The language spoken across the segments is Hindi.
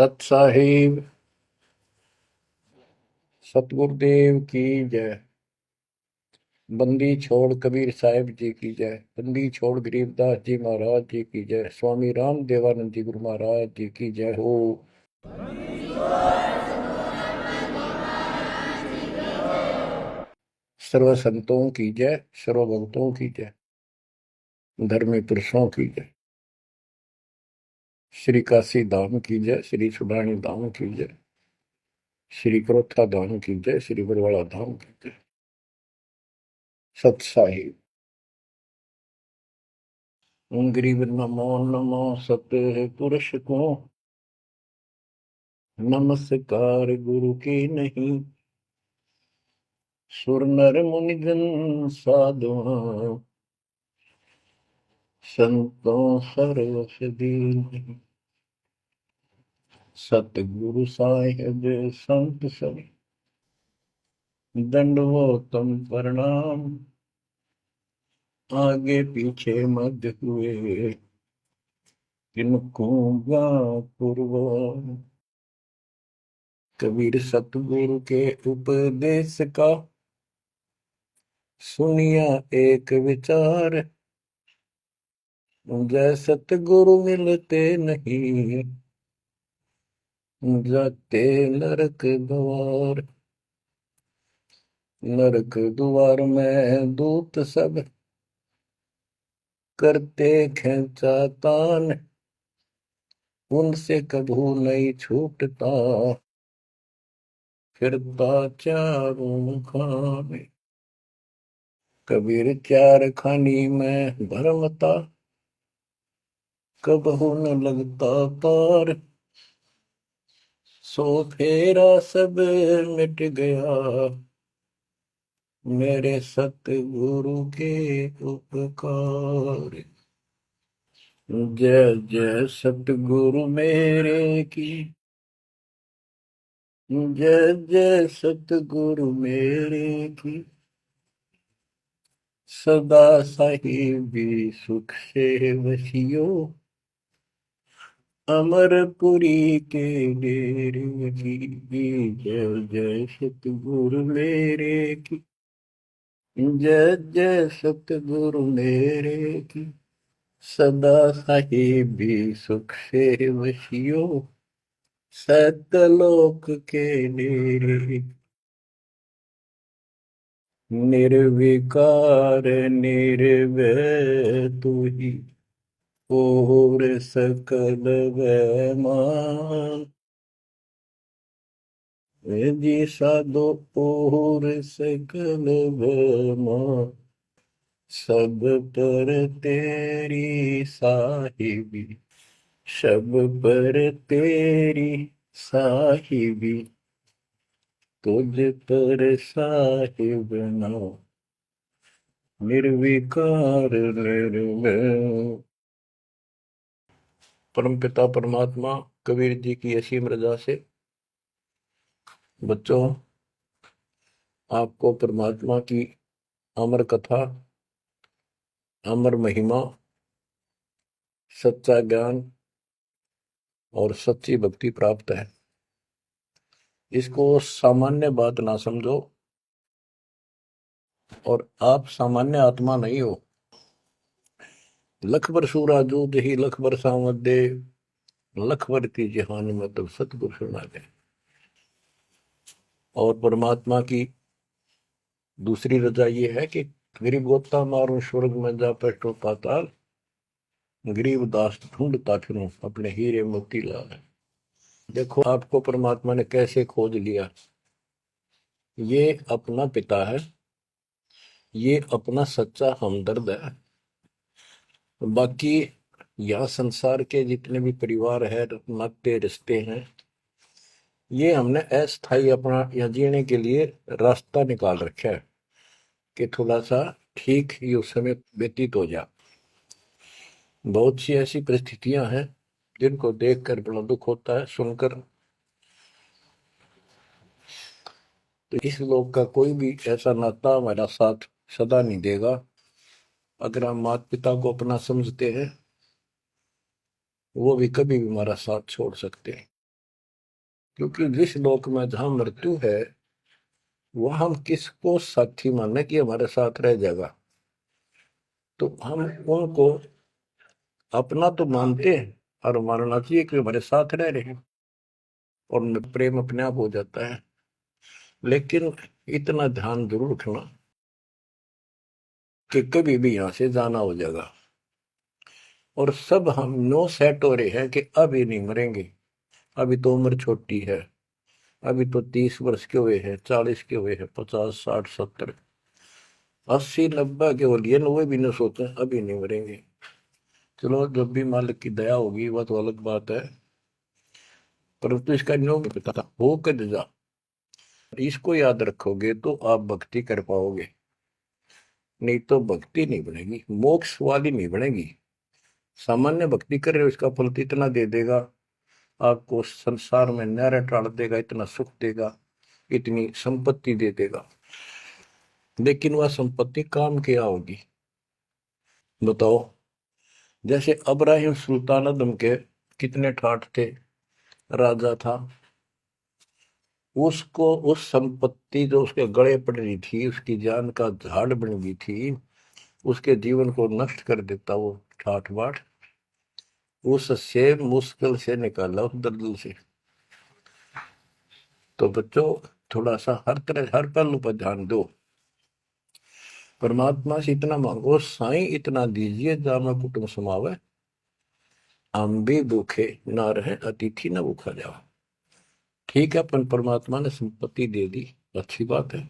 सत साहिब सतगुरुदेव की जय। बंदी छोड़ कबीर साहिब जी की जय। बंदी छोड़ गरीबदास जी महाराज जी की जय। स्वामी राम देवानंद जी गुरु महाराज जी की जय हो। सर्व संतों की जय, सर्व भक्तों की जय, धर्मी पुरुषों की जय। श्री काशी धाम की जय, श्री सुडानी धाम की जय, श्री क्रोथा धाम की जय, श्री बरवाड़ा धाम की जय। सत साहिब गरीब नमो नमो सत्य पुरुष को, नमस्कार गुरु की नहीं। सुर नर मुनिजन साधुआ, संतों सरस दीन। सतगुरु साहिब संत सब, दंडवतम प्रणाम। आगे पीछे मध्य हुए, किनको पूर्व। कबीर सतगुरु के उपदेश का, सुनिया एक विचार। जय सतगुरु मिलते नहीं, जाते नरक द्वार। नरक द्वार में दूत सब, करते खेचा तान। उनसे कभू नहीं छूटता, फिरता चारों खाने। कबीर चार खानी में भरमता, कबहू न लगता पार। सो फेरा सब मिट गया, मेरे सतगुरु के उपकार। जय जय सतगुरु मेरे की, जय जय सतगुरु मेरे की। सदा साहिबी सुख से वसियो, अमरपुरी के डेरे की। जय जय सतगुरु मेरे की, जय जय सतगुरु मेरे की। सदा साहिबी सुख से वसियो, सतलोक के डेरे। निर्विकार निर्भय तू ही, और सकल वैमान। जी साधो और सकल वैमान। सब पर तेरी साहिबी, सब पर तेरी साहिबी। तुझ पर साहिब ना, निर्विकार निर्भय। परमपिता परमात्मा कबीर जी की असीम रजा से बच्चों, आपको परमात्मा की अमर कथा, अमर महिमा, सच्चा ज्ञान और सच्ची भक्ति प्राप्त है। इसको सामान्य बात ना समझो, और आप सामान्य आत्मा नहीं हो। लख बर सूरा जूद ही लख बर सावत दे, लख बर की जहान में तब सतगुरु सुना दे। और परमात्मा की दूसरी रजा ये है कि गरीब गोता मारो स्वर्ग में जा पेटो पाताल। गरीब दास ढूंढता फिरूं अपने हीरे मोती लाल। देखो आपको परमात्मा ने कैसे खोज लिया। ये अपना पिता है, ये अपना सच्चा हमदर्द है। बाकी यह संसार के जितने भी परिवार है, नाते रिश्ते हैं, ये हमने अस्थाई अपना या जीने के लिए रास्ता निकाल रखा है कि थोड़ा सा ठीक ही उस समय व्यतीत हो जा। बहुत सी ऐसी परिस्थितियां हैं जिनको देखकर बड़ा दुख होता है सुनकर। तो इस लोक का कोई भी ऐसा नाता हमारा साथ सदा नहीं देगा। अगर हम माता पिता को अपना समझते हैं, वो भी कभी भी हमारा साथ छोड़ सकते हैं। क्योंकि जिस लोक में जहां मृत्यु है वह हम किसको साथी माने कि हमारे साथ रह जाएगा, तो हम उनको अपना तो मानते हैं और मानना चाहिए कि हमारे साथ रह रहे हैं और प्रेम अपने आप हो जाता है। लेकिन इतना ध्यान जरूर रखना कि कभी भी यहां से जाना हो जाएगा, और सब हम नो सेट हो रहे हैं कि अभी नहीं मरेंगे, अभी तो उम्र छोटी है, अभी तो 30 वर्ष के हुए हैं, 40 के हुए हैं, 50 60 70 80 90 के हो लिए, वो भी न सोचे अभी नहीं मरेंगे। चलो जब भी मालिक की दया होगी वह तो अलग बात है, परंतु इसका नियम पता था हो कर जा, इसको याद रखोगे तो आप भक्ति कर पाओगे, नहीं तो भक्ति नहीं बनेगी, मोक्ष वाली नहीं बनेगी। सामान्य भक्ति कर रहे हो इसका फल तो इतना दे देगा, आपको संसार में न्यारा टाल देगा, इतना सुख देगा, इतनी संपत्ति दे देगा, लेकिन वह संपत्ति काम क्या होगी बताओ। जैसे अब्राहिम सुल्तान आदम के कितने ठाठ थे, राजा था, उसको उस संपत्ति जो उसके गले पड़ रही थी, उसकी जान का झाड़ बन गई थी, उसके जीवन को नष्ट कर देता वो ठाठ बाट, उससे मुश्किल से निकाला उस दलदल से। तो बच्चों थोड़ा सा हर तरह हर पहलू पर ध्यान दो, परमात्मा से इतना मांगो, साईं इतना दीजिए जामा कुटुंब समावे, हम भी भूखे ना रहे अतिथि न भूखा जाओ। ठीक है, अपन परमात्मा ने संपत्ति दे दी, अच्छी बात है,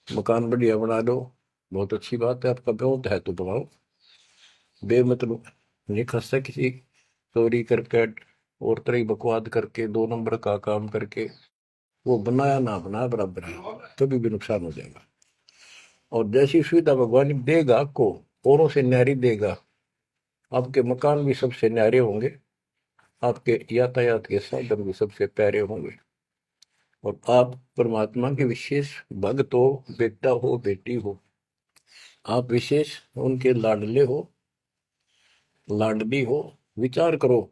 मकान बढ़िया बना दो, बहुत अच्छी बात है, आपका बहुत है तो बनाओ, बेमतलब नहीं खसता किसी चोरी करके और तरह बकवाद करके 2 नंबर का काम करके, वो बनाया ना बनाया बराबर है, कभी भी नुकसान हो जाएगा। और जैसी सुविधा भगवान देगा आपको, औरों से न्यारी देगा, आपके मकान भी सबसे न्यारे होंगे, आपके यातायात के साधन भी सबसे प्यारे होंगे, और आप परमात्मा के विशेष भक्त हो, बेटा हो बेटी हो, आप विशेष उनके लाडले हो लाडली हो। विचार करो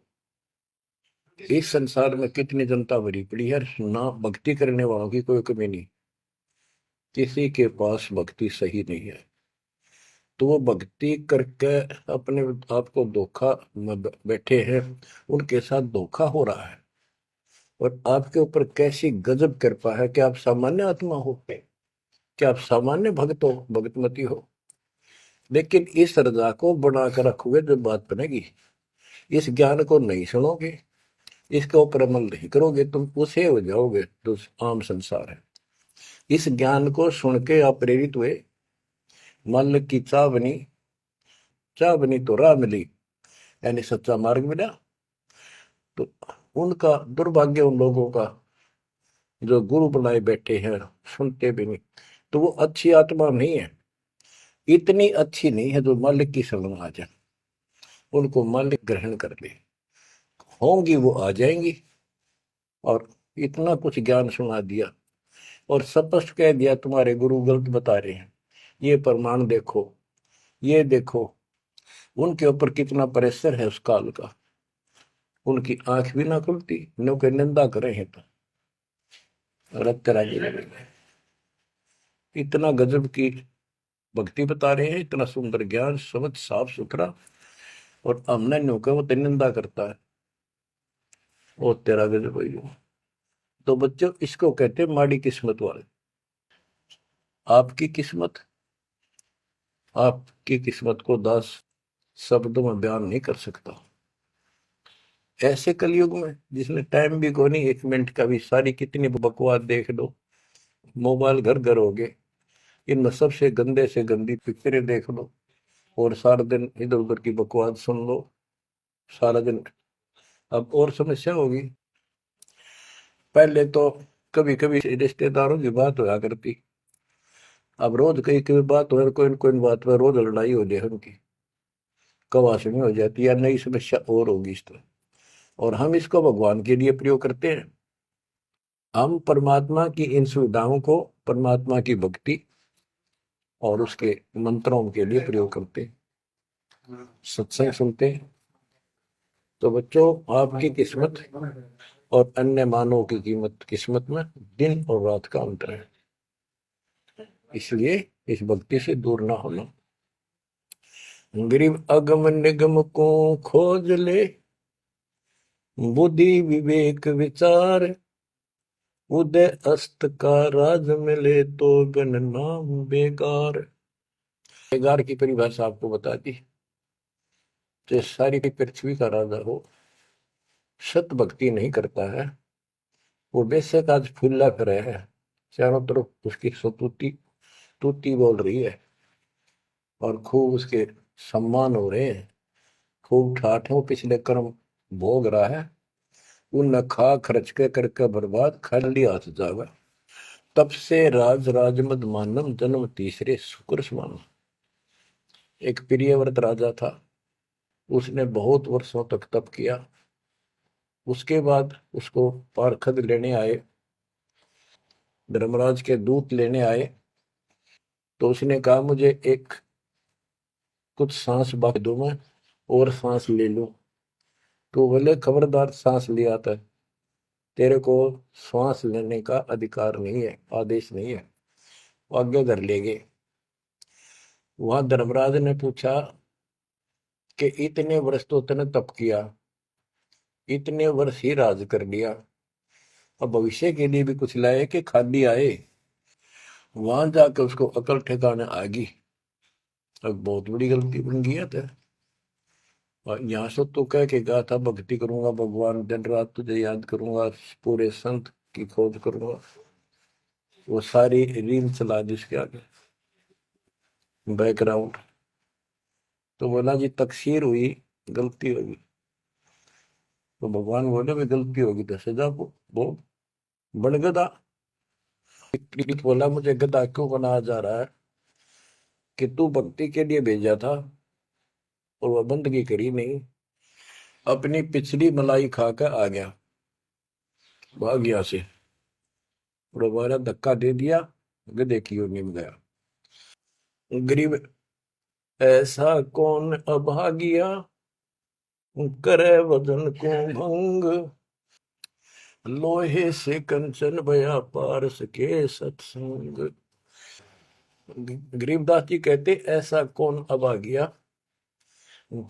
इस संसार में कितनी जनता भरी पड़ी है, ना भक्ति करने वालों की कोई कमी नहीं, किसी के पास भक्ति सही नहीं है, तो वो भक्ति करके अपने आप को धोखा बैठे हैं, उनके साथ धोखा हो रहा है, और आपके ऊपर कैसी गजब कृपा है कि आप सामान्य आत्मा हो, क्या आप सामान्य भक्त हो, भगतमती हो, लेकिन इस रजा को बनाकर रखोगे जब बात बनेगी, इस ज्ञान को नहीं सुनोगे, इसके ऊपर अमल नहीं करोगे, तुम उसे हो जाओगे जो आम संसार है। इस ज्ञान को सुन के आप प्रेरित हुए, मन की चाह बनी तो राह मिली, यानी सच्चा मार्ग मिला, तो उनका दुर्भाग्य उन लोगों का जो गुरु बनाए बैठे हैं, सुनते भी नहीं, तो वो अच्छी आत्मा नहीं है, इतनी अच्छी नहीं है जो मालिक की शरण आ जाए, उनको मालिक ग्रहण कर ले, होंगी वो आ जाएंगी। और इतना कुछ ज्ञान सुना दिया और स्पष्ट कह दिया तुम्हारे गुरु गलत बता रहे हैं, ये प्रमाण देखो, ये देखो, उनके ऊपर कितना प्रेशर है उस काल का, उनकी आंख भी ना खुलती, नो के निंदा करे हैं तो रक्त राजी लगेगा। इतना गजब की भक्ति बता रहे हैं, इतना सुंदर ज्ञान समझ साफ सुथरा, और हमने नो के वो तो निंदा करता है, वो तेरा गजब है। तो बच्चों इसको कहते हैं माड़ी किस्मत वाले। आपकी किस्मत को 10 शब्दों में बयान नहीं कर सकता। ऐसे कलयुग में जिसमें टाइम भी को नहीं, 1 मिनट का भी, सारी कितनी बकवास देख लो, मोबाइल घर घर हो गए, इनमें सबसे गंदे से गंदी पिक्चरें देख लो, और सारा दिन इधर उधर की बकवास सुन लो सारा दिन। अब और समस्या होगी, पहले तो कभी कभी रिश्तेदारों की बात होया करती, अब रोज कई कई बात हो, कोई कोई बात पर रोज लड़ाई हो जाए उनकी, कवासनी हो जाती है, नई समस्या और होगी इस तरह। और हम इसको भगवान के लिए प्रयोग करते हैं, हम परमात्मा की इन सुविधाओं को परमात्मा की भक्ति और उसके मंत्रों के लिए प्रयोग करते हैं, सत्संग सुनते हैं। तो बच्चों आपकी किस्मत और अन्य मानव की कीमत किस्मत में दिन और रात का अंतर है। इसलिए इस भक्ति से दूर ना होना। गरीब अगम निगम को खोज ले, बुद्धि विवेक विचार, उदय अस्त का राज मिले तो गण नाम बेगार। बेगार की परिभाषा आपको बता दी। जो सारी पृथ्वी का राजा हो, सत भक्ति नहीं करता है, वो बेशक आज फूला फिरे है, चारों तरफ उसकी सतुति तूती बोल रही है और खूब उसके सम्मान हो रहे हैं, खूब ठाठों पिछले कर्म भोग रहा है, उन खा खर्च के करके बर्बाद, खाली हाथ जागा। तब से राज राजमद मानम, जन्म तीसरे शुक्र समान। एक प्रियव्रत राजा था, उसने बहुत वर्षों तक तप किया। उसके बाद उसको पारखद लेने आए, धर्मराज के दूत लेने आए। तो उसने कहा मुझे एक कुछ सांस बाकी दो, मैं और सांस ले लूं। तो बोले खबरदार, सांस लिया था, तेरे को श्वास लेने का अधिकार नहीं है, आदेश नहीं है। आगे कर ले गए। वहां धर्मराज ने पूछा कि इतने वर्ष तो तूने तप किया, इतने वर्ष ही राज कर लिया, अब भविष्य के लिए भी कुछ लाए कि खाली आए। वहां जाकर उसको अकल ठिकाने आ गई, अब बहुत बड़ी गलती बन गई है। तो और यहाँ से तो कह के गया था भक्ति करूंगा भगवान, दिन रात तुझे याद करूंगा, पूरे संत की खोज करूंगा, वो सारी रील चला दी उसके आगे बैकग्राउंड। तो बोला जी तकसीर हुई, गलती होगी। तो भगवान बोले भी गलती होगी तो सजा वो बन गधा। बोला मुझे गधा क्यों बनाया जा रहा है कि तू भक्ति के लिए भेजा था और वह बंदगी करी नहीं, अपनी पिछली मलाई खाकर आ गया, भाग गया से, और दोबारा धक्का दे दिया, गधे की ओर निम गया। गरीब ऐसा कौन अभागिया, करे वजन को भंग, लोहे से कंचन भया पारस के सत्संग। गरीबदास जी कहते ऐसा कौन अभागिया,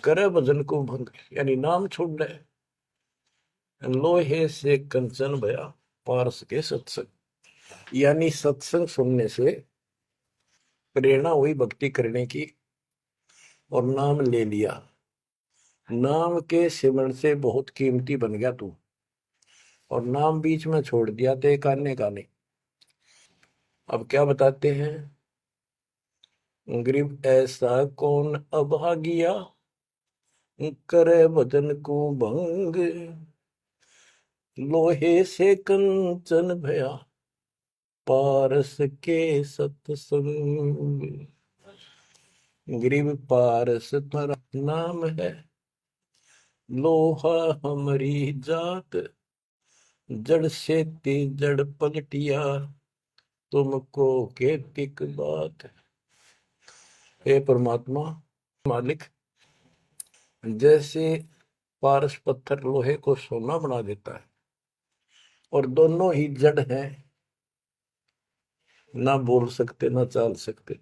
करे वजन को भंग, यानी नाम छोड़ दे, लोहे से कंचन भया पारस के सत्संग, यानी सत्संग सुनने से प्रेरणा हुई भक्ति करने की और नाम ले लिया। नाम के सिमरण से बहुत कीमती बन गया तू, और नाम बीच में छोड़ दिया तो एक आने का नहीं। अब क्या बताते हैं, गरीब ऐसा कौन अभागिया, करे वजन को भंग, लोहे से कंचन भया पारस के सत्संग। गरीब पारस तुम्हारा नाम है, लोहा हमारी जात, जड़ से ती जड़ पलटिया, तुमको केतिक बात। हे परमात्मा मालिक, जैसे पारस पत्थर लोहे को सोना बना देता है, और दोनों ही जड़ हैं, ना बोल सकते ना चाल सकते,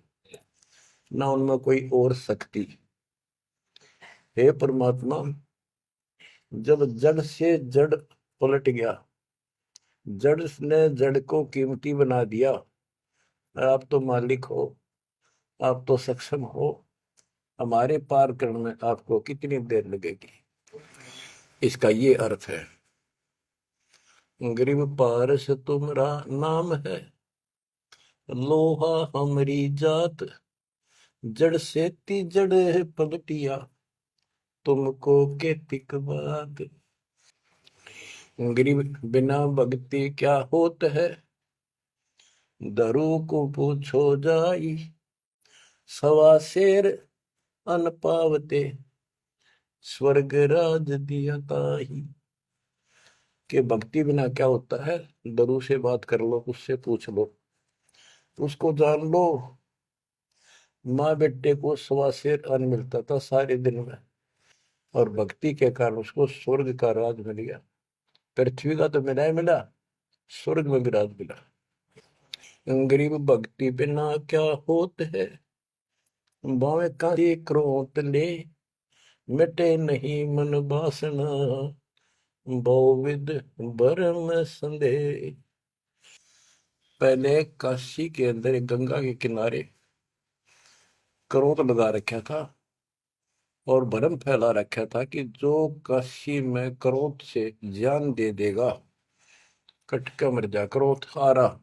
ना उनमें कोई और शक्ति। हे परमात्मा, जब जड़ से जड़ पलट गया, जड़ ने जड़ को कीमती बना दिया, आप तो मालिक हो, आप तो सक्षम हो, हमारे पार करने में आपको कितनी देर लगेगी। इसका ये अर्थ है, गरीब पारस तुम्हारा नाम है, लोहा हमारी जात, जड़ से ती जड़ पलटिया, तुमको केतिक बात। गरीब बिना भक्ति क्या होत है, दरू को पूछो जाई, सवा शेर अन पावते, स्वर्ग राज दिया ताही। कि भक्ति बिना क्या होता है, दरू से बात कर लो, उससे पूछ लो, उसको जान लो। माँ बेटे को सवा शेर अन्न मिलता था सारे दिन में, और भक्ति के कारण उसको स्वर्ग का राज मिल गया। पृथ्वी का तो मिला ही मिला, स्वर्ग में भी राज मिला। गरीब भक्ति बिना क्या होत है, भावे काहे क्रोध ले, मिटे नहीं मन वासना, बहुविध भरम संदेह। पहले काशी के अंदर एक गंगा के किनारे क्रोध लगा रखा था और भरम फैला रखा था कि जो काशी में क्रोध से जान दे देगा, कटका मर जा। क्रोध आ रहा,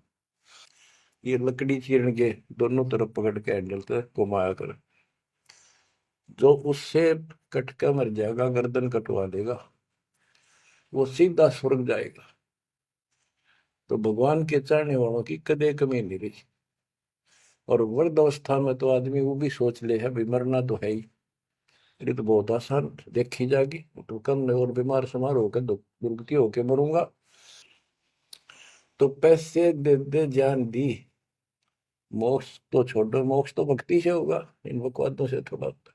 ये लकड़ी चीरन के दोनों तरफ पकड़ के हैंडल से घुमाया कर, जो उससे कटका मर जाएगा, गर्दन कटवा देगा, वो सीधा स्वर्ग जाएगा। तो भगवान के चाहने वालों की कदे कमी नहीं रही। और वृद्ध अवस्था में तो आदमी वो भी सोच ले है, भाई मरना तो है ही, ये तो बहुत आसान देखी जाएगी, तो कम और बीमार समार होकर दुर्गति होकर मरूंगा। तो पैसे दे दे जान दी, मोक्ष तो छोड़ो, मोक्ष तो भक्ति से होगा, इन बकवादों से थोड़ा होता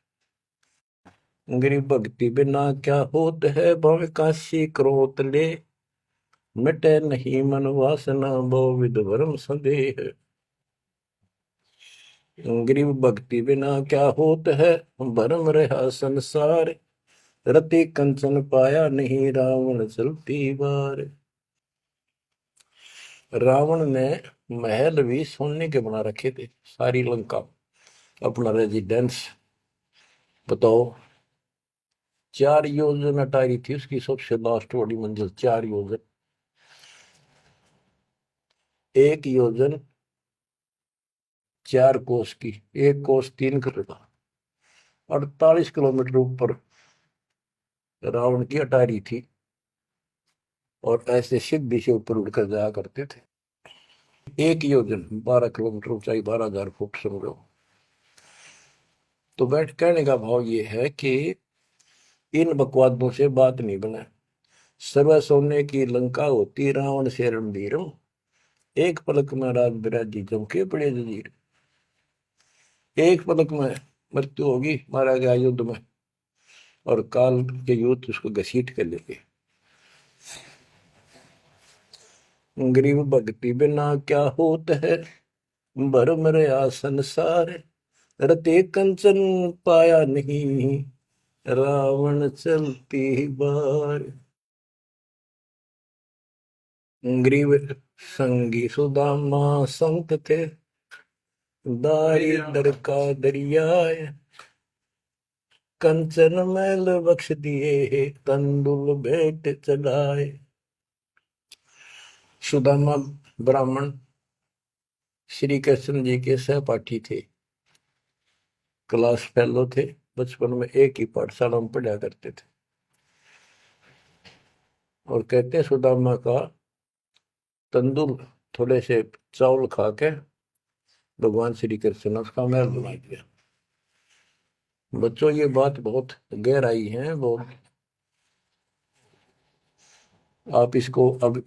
है। गरीब भक्ति बिना क्या होत है, भावे काशी क्रोध ले, मिटे नहीं मन वासना, बहुविध भरम संदेह। गरीब भक्ति बिना क्या होत है, भरम रहा संसार, रति कंचन पाया नहीं, रावण चलती बार। रावण ने महल भी सोने के बना रखे थे, सारी लंका अपना रेजिडेंस। बताओ, 4 योजन अटारी थी उसकी सबसे लास्ट वाली मंजिल, 4 योजन। 1 योजन 4 कोस की, 1 कोस 3 किलोमीटर, 48 किलोमीटर ऊपर रावण की अटारी थी। और ऐसे सीधी से ऊपर उड़कर जाया करते थे। 1 योजन 12 किलोमीटर ऊंचाई, 12,000 फुट समझो। तो बैठ कहने का भाव ये है कि इन बकवादों से बात नहीं बना। सर्व सोने की लंका होती, रावण से रणधीरम, एक पलक में राज बिराजी जमके पड़े जजीर। एक पलक में मृत्यु होगी, मारा गया युद्ध में, और काल के युद्ध उसको घसीट कर लेंगे। गरीब भक्ति बिना क्या होत है, भरम रहा संसार, रते कंचन पाया नहीं, रावण चलती बार। गरीब संगी सुदामा संत थे, दारिद्र का दरिया, कंचन मैल बख्श दिए, तंदुल भेंट चढ़ाए। सुदामा ब्राह्मण श्री कृष्ण जी के सहपाठी थे, क्लास फेलो थे, बचपन में एक ही पाठशाला में पढ़ा करते थे। और कहते सुदामा का तंदुल थोड़े से चावल खा के भगवान श्री कृष्ण ने उसका महल बना दिया। बच्चों, ये बात बहुत गहराई है, बहुत। आप इसको अब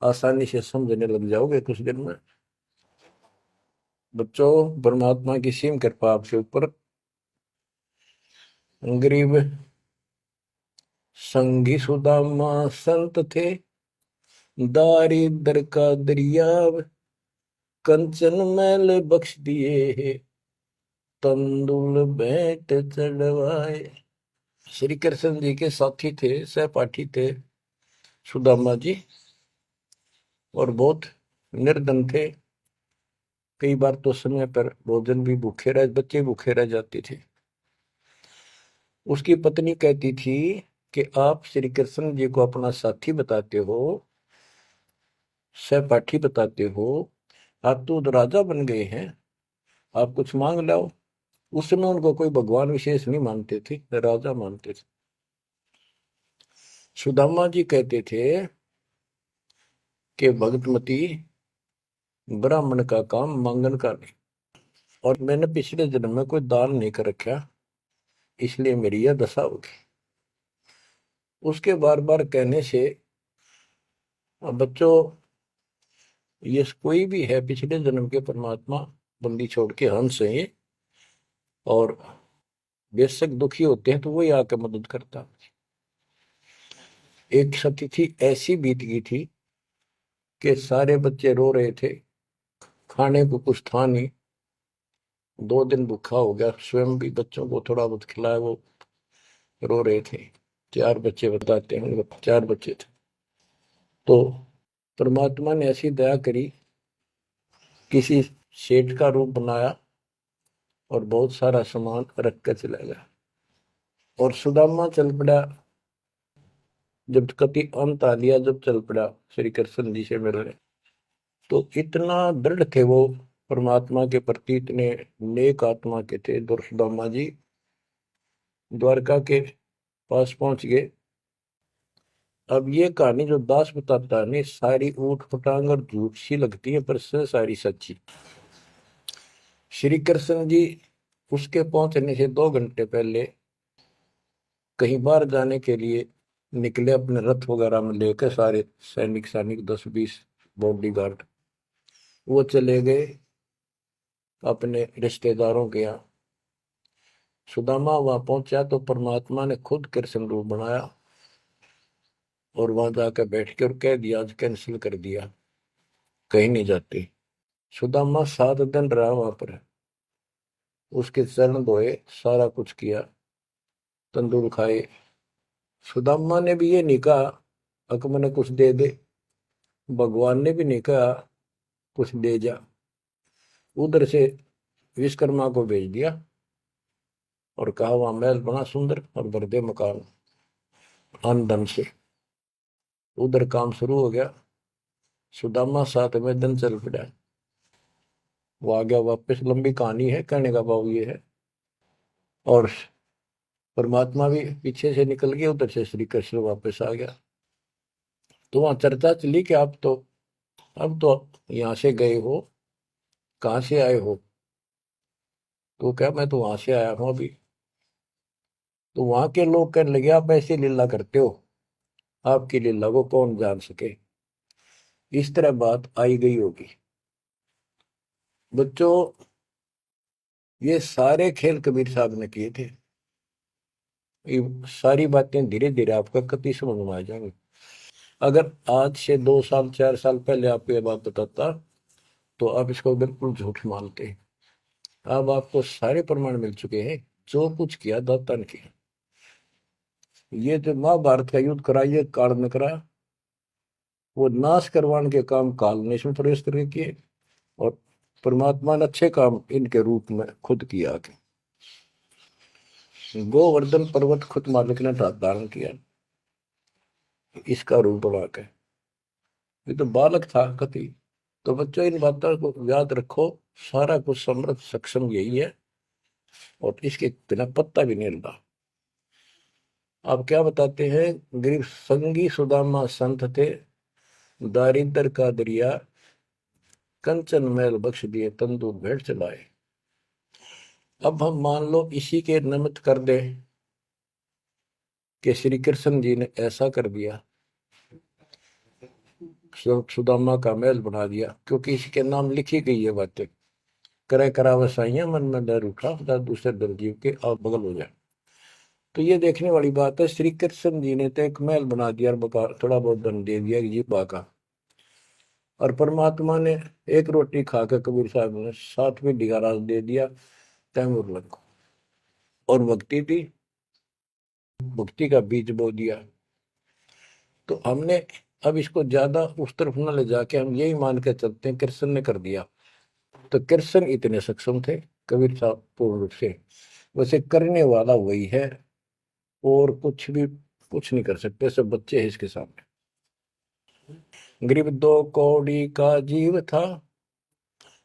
आसानी से समझने लग जाओगे कुछ दिन में। बच्चों, परमात्मा की सीम कृपा आपके ऊपर। गरीब संगी सुदामा संत थे, दारिद्र का दरिया, कंचन मैल बख्श दिए, तंदुल भेंट चढ़वाए। श्री कृष्ण जी के साथी थे, सहपाठी थे सुदामा जी, और बहुत निर्धन थे। कई बार तो समय पर भोजन भी भूखे रह, बच्चे भूखे रह जाते थे। उसकी पत्नी कहती थी कि आप श्री कृष्ण जी को अपना साथी बताते हो, सहपाठी बताते हो, आप तो राजा बन गए हैं, आप कुछ मांग लाओ। उस समय उनको कोई भगवान विशेष नहीं मानते थे, राजा मानते थे। सुदामा जी कहते थे कि भगतमती, ब्राह्मण का काम मांगन का नहीं, और मैंने पिछले जन्म में कोई दान नहीं कर रखा, इसलिए मेरी यह दशा होगी। उसके बार बार कहने से बच्चों, ये कोई भी है पिछले जन्म के परमात्मा बंदी छोड़ के हंस है, और बेशक दुखी होते हैं तो वही आकर मदद करता है। एक सतिथि ऐसी बीत गई थी कि सारे बच्चे रो रहे थे, खाने को कुछ था नहीं, 2 दिन भूखा हो गया, स्वयं भी बच्चों को थोड़ा बहुत खिलाया, वो रो रहे थे। 4 बच्चे बताते हैं, 4 बच्चे थे। तो परमात्मा ने ऐसी दया करी, किसी सेठ का रूप बनाया और बहुत सारा सामान रख कर चला गया। और सुदामा चल पड़ा, जब कति अंत आ लिया, जब चल पड़ा श्री कृष्ण जी से मिलने, तो इतना दृढ़ थे वो परमात्मा के प्रति, इतने नेक आत्मा के थे। सुदामा जी द्वारका के पास पहुंच गए। अब ये कहानी जो दास बताता है, सारी ऊट पटांग और झूठ सी लगती है, पर सारी सच्ची। श्री कृष्ण जी उसके पहुंचने से 2 घंटे पहले कहीं बाहर जाने के लिए निकले, अपने रथ वगैरह में लेकर सारे सैनिक सैनिक 10-20 बॉडी गार्ड, वो चले गए अपने रिश्तेदारों के यहाँ। सुदामा वहां पहुंचा तो परमात्मा ने खुद कृष्ण रूप बनाया और वहां जाकर बैठ के और कह दिया, आज कैंसिल कर दिया, कहीं नहीं जाते। सुदामा 7 दिन रहा वहां पर, उसके चरण धोए, सारा कुछ किया, तंदूर खाए। सुदामा ने भी ये नहीं कहा अक मैंने कुछ दे दे, भगवान ने भी नहीं कहा कुछ दे जा। उधर से विश्वकर्मा को भेज दिया और कहा वहां महल बना सुंदर और भर दे मकान अन्न धन से। उधर काम शुरू हो गया। सुदामा 7वें दिन चल पड़ा, वो आ गया वापस। लंबी कहानी है, कहने का भाव ये है। और परमात्मा भी पीछे से निकल गया, उधर से श्री कृष्ण वापस आ गया। तो वहां चर्चा चली कि आप तो अब तो यहाँ से गए हो, कहाँ से आए हो? तो क्या मैं तो वहां से आया हूं अभी। तो वहां के लोग कहने लगे, आप ऐसी लीला करते हो, आपकी लीला को कौन जान सके। इस तरह बात आई गई होगी। बच्चों, ये सारे खेल कबीर साहब ने किए थे। ये सारी बातें धीरे धीरे आपका कति समझ में आ जाएंगी। अगर आज से 2 साल 4 साल पहले आपको ये बात बताता तो आप इसको बिल्कुल झूठ मानते। अब आपको सारे प्रमाण मिल चुके हैं, जो कुछ किया दाता ने किया। ये जो महाभारत का युद्ध करा, ये काल ने करा, वो नाश करवाने के काम काल ने इसमें प्रवेश करके किए, और परमात्मा ने अच्छे काम इनके रूप में खुद किया। गोवर्धन पर्वत खुद मालिक ने धारण किया, इसका रूप बना के। ये तो बालक था कति। तो बच्चों, इन बातों को याद रखो, सारा कुछ समृद्ध सक्षम यही है, और इसके बिना पत्ता भी नहीं हिलता। आप क्या बताते हैं, गरीब संगी सुदामा संत थे, दारिद्र का दरिया कंचन मैल बख्श दिए, तंदूर भेंट चलाए। अब हम मान लो इसी के निमित्त कर दे कि श्री कृष्ण जी ने ऐसा कर दिया, सुदामा का महल बना दिया, क्योंकि इसके नाम लिखी गई है बातें। करे करा वसाइया मन में डर उठा, दूसरे दर जीव के आप बगल हो जाए। तो ये देखने वाली बात है। श्री कृष्ण जी ने तो एक महल बना दिया और थोड़ा बहुत धन दे दिया जीवा का, और परमात्मा ने एक रोटी खाकर कबीर साहब ने 7वीं डिगारा दे दिया तैमूर को, और भक्ति थी, भक्ति का बीज बो दिया। तो हमने अब इसको ज्यादा उस तरफ न ले जाके हम यही मान के चलते हैं कृष्ण ने कर दिया। तो कृष्ण इतने सक्षम थे कबीर साहब पूर्ण रूप से, वैसे करने वाला वही है, और कुछ नहीं कर सकते, सब बच्चे हैं इसके सामने। गरीब 2 कौड़ी का जीव था,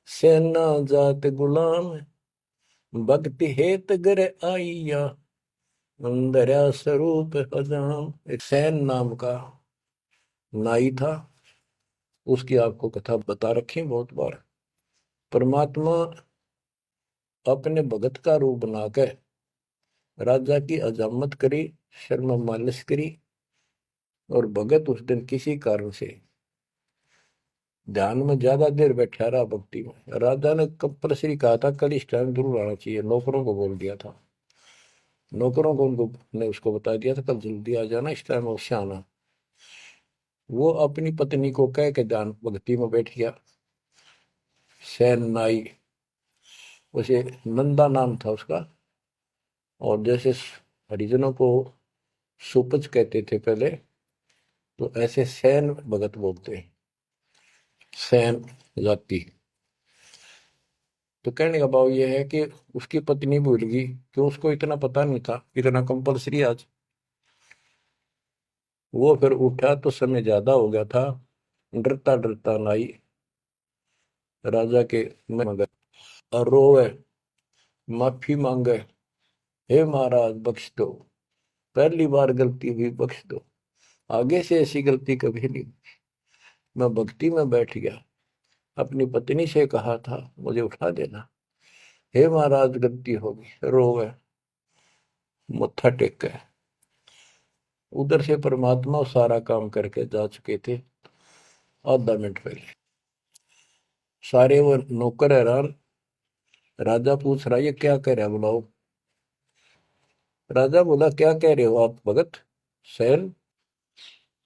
सेना जात गुलाम, भक्ति हेत गर आइया, अंदर स्वरूप हजाम। एक सैन नाम का नाई था, उसकी आपको कथा बता रखी बहुत बार। परमात्मा अपने भगत का रूप बनाकर राजा की अजामत करी, शर्मा मालिश करी, और भगत उस दिन किसी कारण से ध्यान में ज्यादा देर बैठा रहा, भक्ति में। राजा ने कंपल्सरी कहा था कल इस टाइम जरूर आना चाहिए, नौकरों को बोल दिया था। नौकरों को उनको ने उसको बता दिया था कल जल्दी आ जाना, इस टाइम अवश्य आना। वो अपनी पत्नी को कह के ध्यान भक्ति में बैठ गया। सैन नाई, उसे नंदा नाम था उसका। और जैसे हरिजनों को सुपच कहते थे पहले, तो ऐसे सैन भगत बोलते हैं, सैन जाति। तो कहने का भाव ये है कि उसकी पत्नी भूल गई कि उसको इतना पता नहीं था, इतना कंपलसरी आज। वो फिर उठा तो समय ज्यादा हो गया था, डरता डरता नाई राजा के मगर और रोवे, माफी मांगे, हे महाराज बख्श दो, पहली बार गलती हुई, बख्श दो, आगे से ऐसी गलती कभी नहीं। मैं भक्ति में बैठ गया, अपनी पत्नी से कहा था मुझे उठा देना, हे महाराज गलती होगी। रोवे, मत्था टेक के। उधर से परमात्मा सारा काम करके जा चुके थे आधा मिनट पहले। सारे वो नौकर हैरान। राजा पूछ रहा ये क्या कह रहा है, बुलाओ। राजा बोला क्या कह रहे हो आप भगत सैन?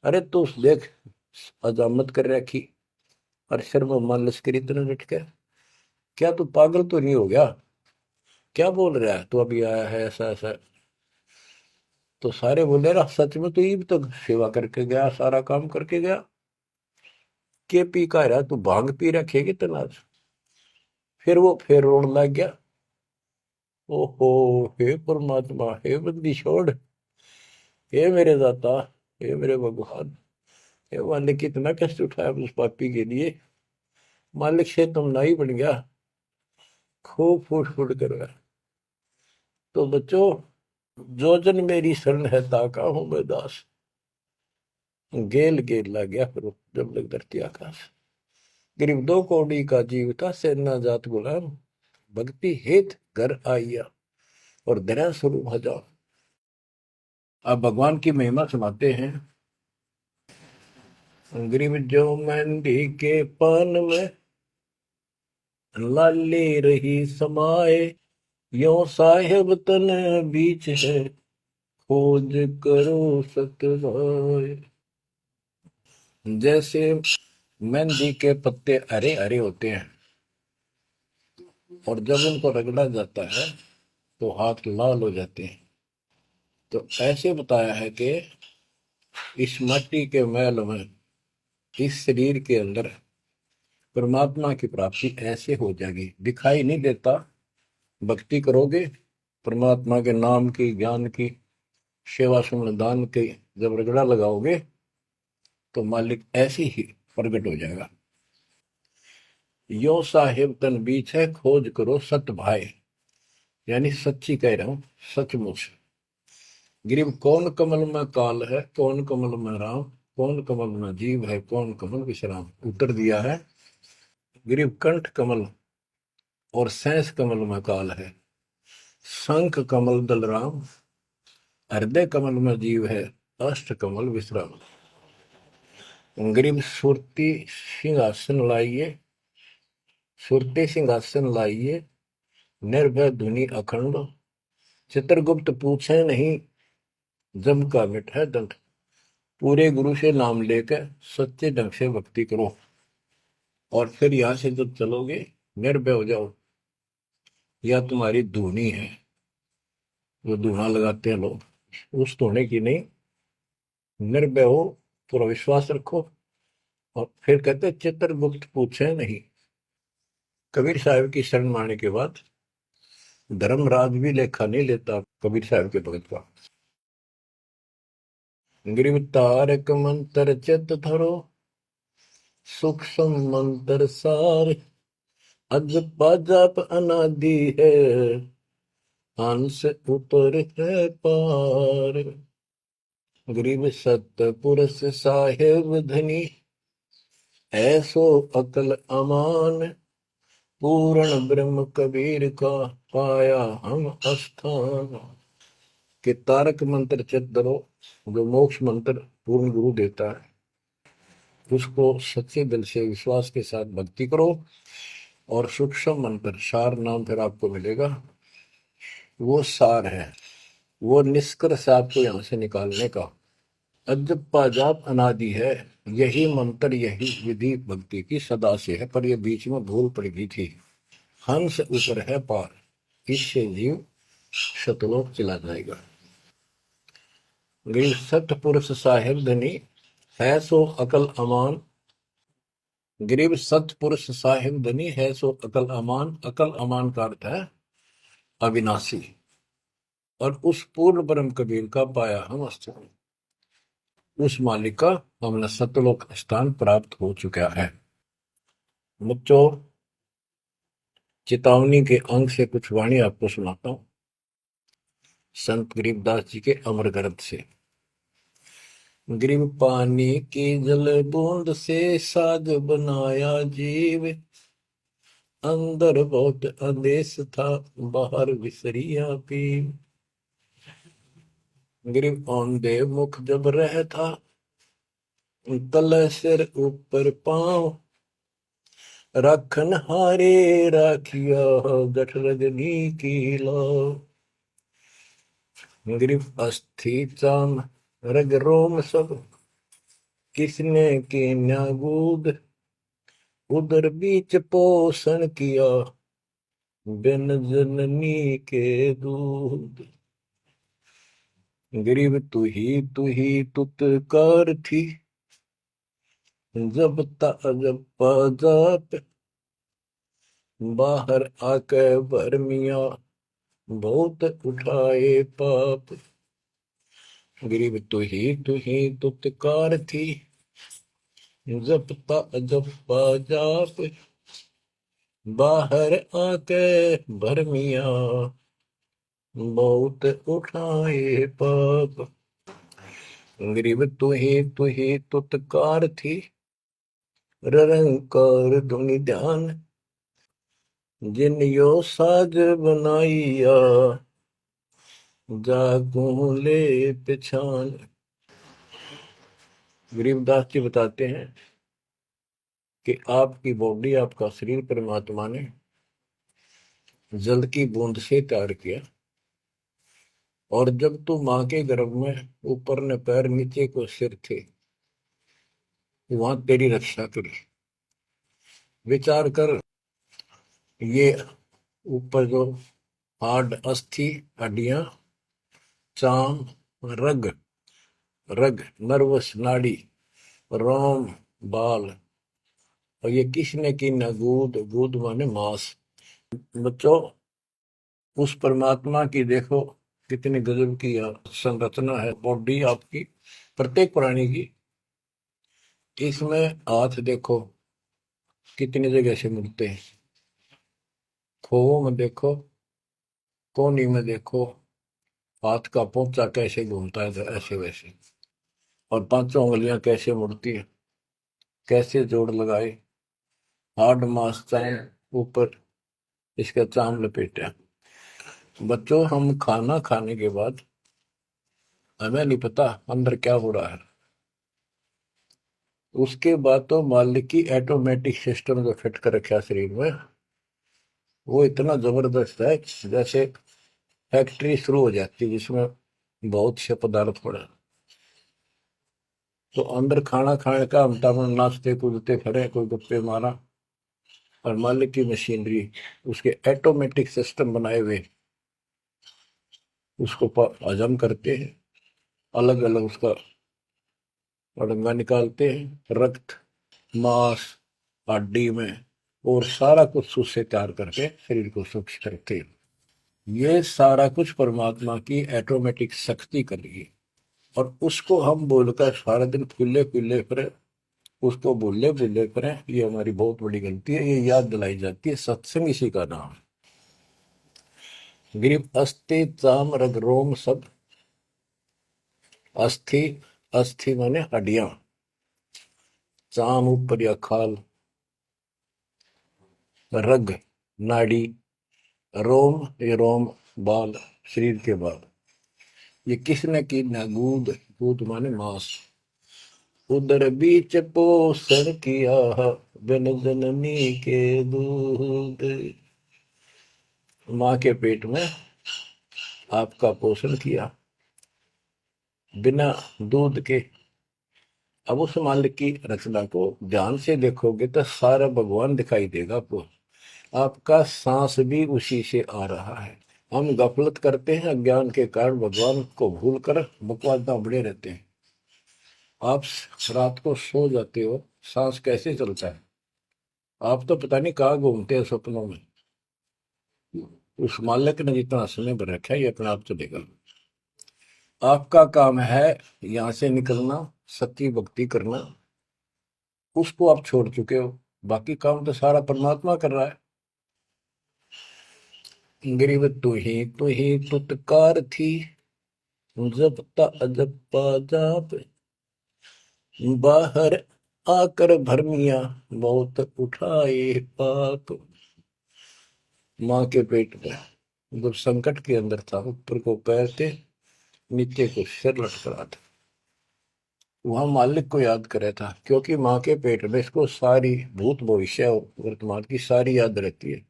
अरे तू देख, अजामत कर रखी और शर्म मान लश्करी इतना डट के, क्या तू पागल तो नहीं हो गया? क्या बोल रहा है तू, अभी आया है ऐसा ऐसा? तो सारे बोले रहा सच में, तो ये भी तो सेवा करके गया, सारा काम करके गया, के पी का रहा तू, भांग पी रखेगी तनाज। फिर वो फिर रोने लग गया। ओहो, हे परमात्मा, हे बंदी छोड़, हे मेरे दाता, हे मेरे भगवान, हे मालिक, कितना कष्ट उठाया उस पापी के लिए, मालिक से तुम नहीं बन गया, खूब फूट फूट कर रहा। तो बच्चों, जो जन मेरी शरण है ताका हूं मैं दास। गेल गेल ला गया फिर जब लग धरती आकाश। गरीब दो कौड़ी का जीव था, सेना जात गुलाम, भक्ति हेत घर आइया और दया स्वरूप हजार। अब भगवान की महिमा सुनाते हैं। गरीब जो मेहंदी के पान में लाली रही समाए, यो साहेब तन बीच है, खोज करो सतवाए। जैसे मेहंदी के पत्ते हरे हरे होते हैं और जब उनको रगड़ा जाता है तो हाथ लाल हो जाते हैं, तो ऐसे बताया है कि इस मट्टी के मैल में, इस शरीर के अंदर परमात्मा की प्राप्ति ऐसे हो जाएगी, दिखाई नहीं देता। भक्ति करोगे, परमात्मा के नाम की, ज्ञान की, सेवा सुमन दान की जब रगड़ा लगाओगे तो मालिक ऐसे ही प्रकट हो जाएगा। यो साहिब तन बीच है, खोज करो सत भाई, यानी सच्ची कह रहा हूं, सचमुच। गिरिव कौन कमल में काल है, कौन कमल में राम, कौन कमल में जीव है, कौन कमल विश्राम। उत्तर दिया है, गिरिव कंठ कमल और सैंस कमल में काल है, शंख कमल दलराम, हृदय कमल में जीव है, अष्ट कमल विश्राम। गिरिव सुरती सिंहासन लाइए, सुरती सिंहासन लाइए, निर्भय धुनि अखंड, चित्रगुप्त पूछे नहीं, जम का मिट है दंड। पूरे गुरु से नाम लेकर सच्चे ढंग से भक्ति करो और फिर यहां से जब चलोगे निर्भय हो जाओ। या तुम्हारी धुनी है, जो धुना लगाते हैं लोग, उस धुने की नहीं, निर्भय हो, पूरा विश्वास रखो। और फिर कहते चित्रगुप्त पूछे नहीं। कबीर साहब की शरण माने के बाद धर्मराज भी लेखा नहीं लेता कबीर साहब के भगत का। गिरिव तारक मंत्र चित धरो, सूक्ष्म मंत्र सार, अज पाजाप अनादि है, हंस ऊपर है पार। गरीब सत पुरुष साहेब धनी, ऐसो अकल अमान, पूर्ण ब्रह्म कबीर का पाया हम स्थान। कि तारक मंत्र चित धरो, जो मोक्ष मंत्र पूर्ण गुरु देता है, उसको सच्चे दिल से विश्वास के साथ भक्ति करो। और सूक्ष्म मंत्र सार नाम फिर आपको मिलेगा, वो सार है, वो निष्कर्ष आपको यहां से निकालने का। अजपाजाप अनादि है, यही मंत्र यही विधि भक्ति की सदा से है, पर ये बीच में भूल पड़ गई थी। हंस ऊपर है पार, इससे जीव शतलोक चला जाएगा। गई सतपुरुष साहिब धनी, है सो अकल अमान। गरीब सतपुरुष साहिब धनी, है सो अकल अमान। अकल अमान का अर्थ है अविनाशी, और उस पूर्ण ब्रह्म कबीर का पाया हम अस्तित्व, उस मालिक का हमने सतलोक स्थान प्राप्त हो चुका है। बच्चों, चेतावनी के अंक से कुछ वाणी आपको सुनाता हूं, संत गरीबदास जी के अमर ग्रंथ से। गरीब पानी की जल बूंद से साज बनाया जीव, अंदर बहुत अंदेश था, बाहर विसरिया पीव। गरीब औंधे मुख जब रहता, तले सिर ऊपर पांव, राखन हारे राखिया, जठ रजनी की लाओ। गरीब अस्थि चाम रग रोम सब, किसने की न्यागूद, उदर बीच पोषण किया, बिन जननी के दूध। गरीब तू ही तुतकार थी, जब जब जाप, बाहर आके भरमिया, बहुत उठाए पाप। गरीब तू ही तुतकार थी, जब जाप, बाहर आके भरमिया, बहुत उठाए पाप। गरीब तू ही तुतकार थी, रंकार धुनि ध्यान, जिन यो साज बनाइया, जागू ले पिछान। गरीबदास जी बताते हैं कि आपकी बॉडी, आपका शरीर परमात्मा ने जल की बूंद से तैयार किया, और जब तू मां के गर्भ में ऊपर ने पैर नीचे को सिर थे, वहां तेरी रक्षा करी। विचार कर, ये ऊपर जो हार्ड अस्थि हड्डियां, चाम रग, रग नर्वस नाड़ी, रोम बाल, और ये किसने की न गूद, गूद माने मांस। बच्चों, उस परमात्मा की देखो कितनी गजब की संरचना है बॉडी आपकी, प्रत्येक प्राणी की। इसमें हाथ देखो कितनी जगह से मिलते हैं, खोवों में देखो, कोहनी में देखो, हाथ का पोंचा कैसे घूमता है ऐसे वैसे, और पांचों उंगलियां कैसे मुड़ती है, कैसे जोड़ लगाए, हार्ड मास चाम ऊपर, इसका चाम लपेटा। बच्चों, हम खाना खाने के बाद हमें नहीं पता अंदर क्या हो रहा है, उसके बाद तो मालिक की ऑटोमेटिक सिस्टम जो फिट कर रखा शरीर में, वो इतना जबरदस्त है, जैसे फैक्ट्री शुरू हो जाती है जिसमें बहुत से पदार्थ पड़े। तो अंदर खाना खाने का हम नाचते कूदते खड़े, कोई गप्पे मारा, और मालिक की मशीनरी उसके ऑटोमेटिक सिस्टम बनाए हुए उसको हजम करते हैं, अलग अलग उसका अड़ंगा निकालते हैं, रक्त मांस हड्डी में, और सारा कुछ उससे तैयार करके शरीर को सुरक्षित रखते हैं। ये सारा कुछ परमात्मा की ऑटोमेटिक शक्ति कर रही है, और उसको हम बोलकर सारा दिन फुल्ले फुल्ले फिरे, उसको भूले भूले करें, ये हमारी बहुत बड़ी गलती है। ये याद दिलाई जाती है, सत्संग इसी का नाम है। गरीब अस्थि चाम रग रोम सब, अस्थि, अस्थि माने हड्डियां, चाम ऊपर या खाल, रग नाड़ी, रोम ये रोम बाल, शरीर के बाल, ये किसने की ना गूद, गूद माने मांस, उदर बीच पोषण किया, बिन जननी के दूध। माँ के पेट में आपका पोषण किया, बिना दूध के। अब उस मालिक की रचना को ध्यान से देखोगे तो सारा भगवान दिखाई देगा आपको। आपका सांस भी उसी से आ रहा है। हम गफलत करते हैं, अज्ञान के कारण भगवान को भूल कर बकवास बड़े रहते हैं। आप रात को सो जाते हो, सांस कैसे चलता है? आप तो पता नहीं कहाँ घूमते हैं सपनों में। उस मालिक ने जितना समय भर रखा है ये अपने आप चलेगा। आपका काम है यहाँ से निकलना, सच्ची भक्ति करना। उसको आप छोड़ चुके हो, बाकी काम तो सारा परमात्मा कर रहा है। गरीब तू ही तुतकार थी, जपता अजपा जाप, बाहर आकर भरमिया बहुत उठाए पाप। माँ के पेट में जब संकट के अंदर था, ऊपर को पैर थे, नीचे को सिर लटक रहा था, वहां मालिक को याद करे था, क्योंकि माँ के पेट में इसको सारी भूत भविष्य और वर्तमान की सारी याद रहती है।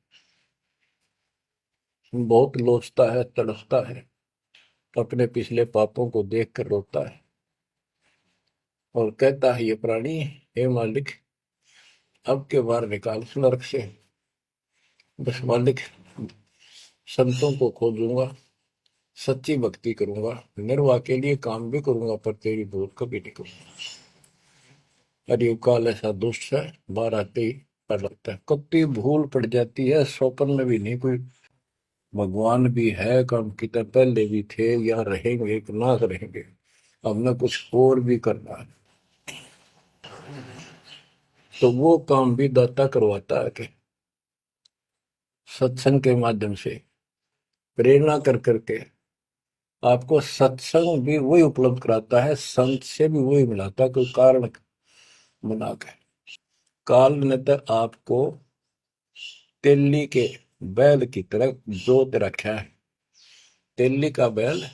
बहुत लोचता है, तड़पता है, अपने पिछले पापों को देख कर रोता है और कहता है, ये प्राणी, हे मालिक, अब के बार निकाल इस नरक से। बस मालिक, संतों को खोजूंगा, सच्ची भक्ति करूंगा, निर्वाह के लिए काम भी करूंगा, पर तेरी भूल कभी नहीं करूंगा। अरे काल ऐसा दुष्ट है, बाहर आते ही डर लगता है। कत्ती भूल पड़ जाती है, स्वप्न में भी नहीं कोई भगवान भी है, काम कितने पहले भी थे, यहाँ रहेंगे कि ना रहेंगे, हमने कुछ और भी करना है। तो वो काम भी दाता करवाता है कि सत्संग के माध्यम से प्रेरणा कर करके आपको सत्संग भी वही उपलब्ध कराता है, संत से भी वही मिलाता है, कोई कारण बना के। काल ने तो आपको तेली के बैल की तरह जोत रखा है। तेली का बैल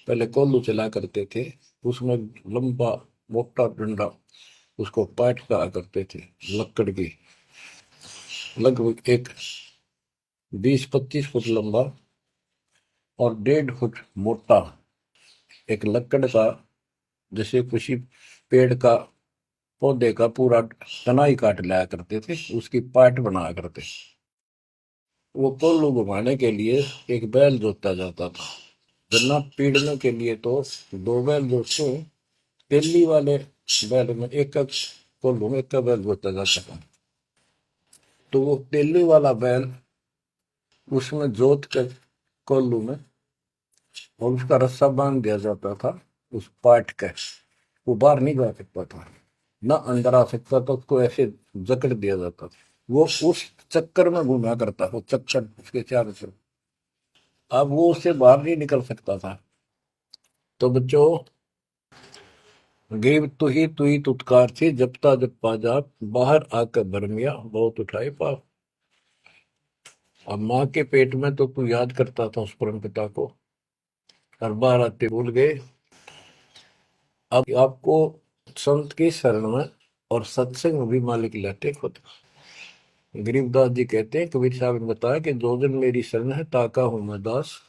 पहले कोल्लू चला करते थे, उसमें लंबा मोटा डंडा, उसको पाट कहा करते थे, लकड़ की, लगभग एक 20-25 फुट लंबा और 1.5 फुट मोटा, एक लकड़ का, जैसे किसी पेड़ का पौधे का पूरा तना ही काट लाया करते थे, उसकी पाट बनाया करते। वो कोल्लू घुमाने के लिए एक बैल जोता जाता था। गन्ना पीड़ने के लिए तो 2 बैल जोतते, तेली वाले बैल में एक कोल्लू में एक बैल जोता जाता था। तो वो तेली वाला बैल उसमें जोत कर कोल्लू में, और उसका रस्सा बांध दिया जाता था उस पाट का। वो बाहर नहीं जा सकता था, ना अंदर आ सकता था, उसको ऐसे जकड़ दिया जाता था। वो उस चक्कर में घूमा करता, वो चक्कर उसके चारों तरफ। अब वो उससे बाहर नहीं निकल सकता था। तो बच्चों, गरीब तू ही तुतकार थी, जपता जपा जाप, बाहर आकर भरमिया बहुत उठाए पाप। अब माँ के पेट में तो तू याद करता था उस परम पिता को, हर बार आते भूल गए। अब आपको संत की शरण में और सत्संग में भी मालिक लाते खुद। गरीबदास जी कहते हैं, कबीर साहब ने बताया कि जो दिन मेरी शरण है, ताका हूं मैं दास,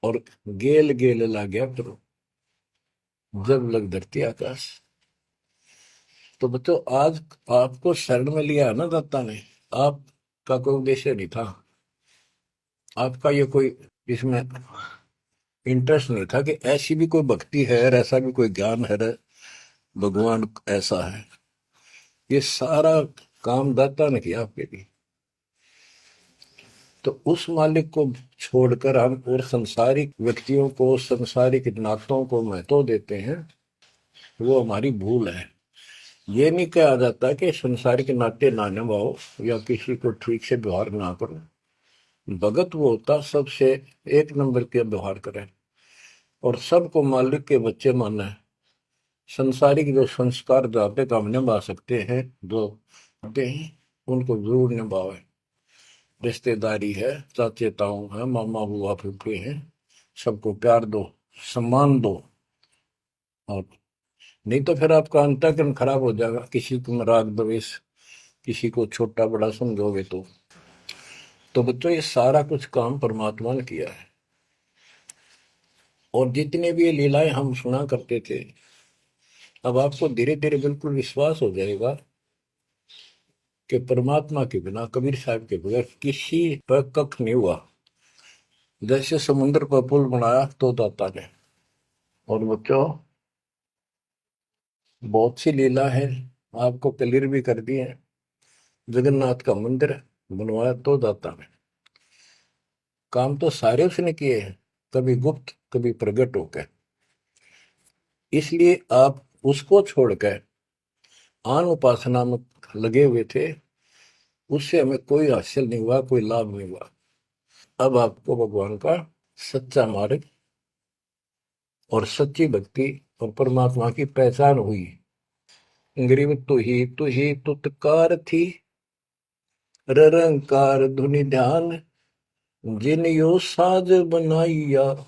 और गेल गेल ला गया करो, जब लग धरती आकाश। तो बच्चों, आज आपको शरण में लिया है ना दाता ने, आपका कोई उद्देश्य नहीं था, आपका ये कोई इसमें इंटरेस्ट नहीं था कि ऐसी भी कोई भक्ति है और ऐसा भी कोई ज्ञान है, भगवान ऐसा है। ये सारा काम दाता ने किया आपके लिए। तो उस मालिक को छोड़कर हम और संसारिक व्यक्तियों को, संसारिक नातों को महत्व देते हैं, वो हमारी भूल है। ये नहीं कहा जाता कि संसारिक नाते ना निभाओ या किसी को ठीक से व्यवहार ना करो। भगत वो होता सबसे एक नंबर के व्यवहार करे और सबको मालिक के बच्चे माने। संसारिक जो संस्कार जाते काम निभा सकते हैं, जो होते हैं, उनको जरूर निभावे। रिश्तेदारी है, चाचे ताऊ है, मामा बुआ फूफे हैं, सबको प्यार दो, सम्मान दो। और नहीं तो फिर आपका अंतःकरण खराब हो जाएगा, किसी को राग द्वेष, किसी को छोटा बड़ा समझोगे तो बच्चों, ये सारा कुछ काम परमात्मा ने किया है। और जितने भी ये लीलाएं हम सुना करते थे, अब आपको धीरे धीरे बिल्कुल विश्वास हो जाएगा कि परमात्मा के बिना, कबीर साहब के बगैर किसी पर कख नहीं हुआ। जैसे समुद्र पर पुल बनाया तो दाता ने। और बच्चों, बहुत सी लीला है, आपको क्लियर भी कर दी है। जगन्नाथ का मंदिर बनवाया तो दाता ने। काम तो सारे उसने किए हैं, कभी गुप्त कभी प्रकट होकर। इसलिए आप उसको छोड़कर आन उपासना में लगे हुए थे, उससे हमें कोई हासिल नहीं हुआ, कोई लाभ नहीं हुआ। अब आपको भगवान का सच्चा मार्ग और सच्ची भक्ति और परमात्मा की पहचान हुई। गरीब तू ही तुतकार थी, ररंकार धुनि ध्यान, जिन यो साज बनाइया,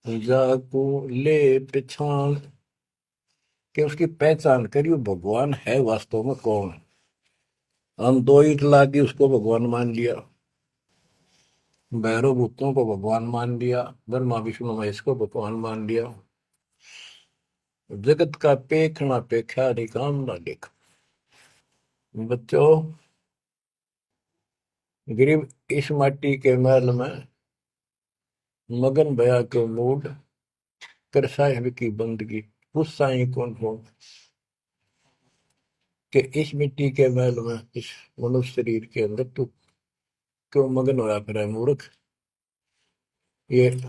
जाको ले पहचान। कि उसकी पहचान करियो, भगवान है वास्तव में कौन। हम दो ईट ला दी, उसको भगवान मान लिया। भैरव भूतों को भगवान मान लिया, ब्रह्मा विष्णु महेश को भगवान मान लिया। जगत का पेखना पेखा निकाम ना देख। बच्चों, गरीब इस माटी के महल में मगन भया के मूड कर साहिब की बंदगी। उस साई कौन हो कि इस मिट्टी के महल में, इस मनुष्य शरीर के अंदर तू क्यों मगन होया फिर है मूर्ख। ये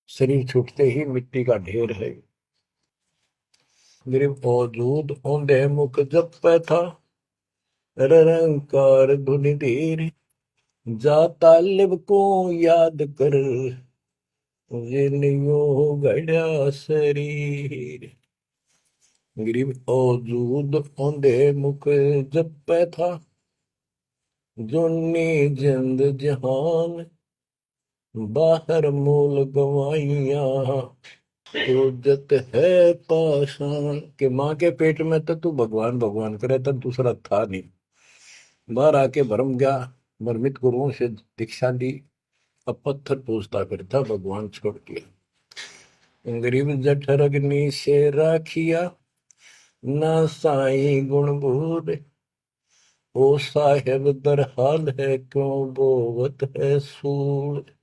शरीर छूटते ही मिट्टी का ढेर है। गरीब औजूद औंधे मुख जप पे था, रंकार धुनि धीर, जा तालिब को याद कर, जिन्यो गड़ा शरीर। गरीब औजूद औंधे मुख जप पे था, जोनी जिंद जहान, बाहर मूल गवाइया, इज्जत है पाषाण। के माँ के पेट में तो तू भगवान भगवान करे, तो दूसरा था नहीं। बाहर आके भरम गया, भ्रमित गुरुओं से दीक्षा ली, अब पत्थर पूछता फिरता भगवान छोड़ के। गरीब जठर अग्नि से राखिया, ना साई गुण बूढ़, ओ साहेब दर हाल है क्यों बोवत है सूर।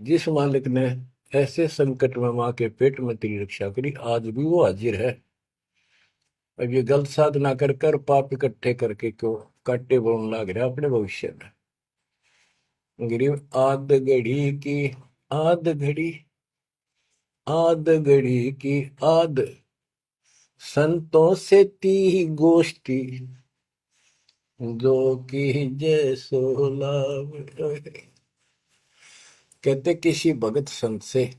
जिस मालिक ने ऐसे संकट में माँ के पेट में तेरी रक्षा करी, आज भी वो हाजिर है। अब ये गलत साधना कर कर पाप इकट्ठे करके क्यों काटे बोलने लग रहा अपने भविष्य में। गरीब आद घड़ी आद घड़ी की आद, संतों से ती गोष्ठी, जो की जय सो लाभ। कहते किसी भगत संत से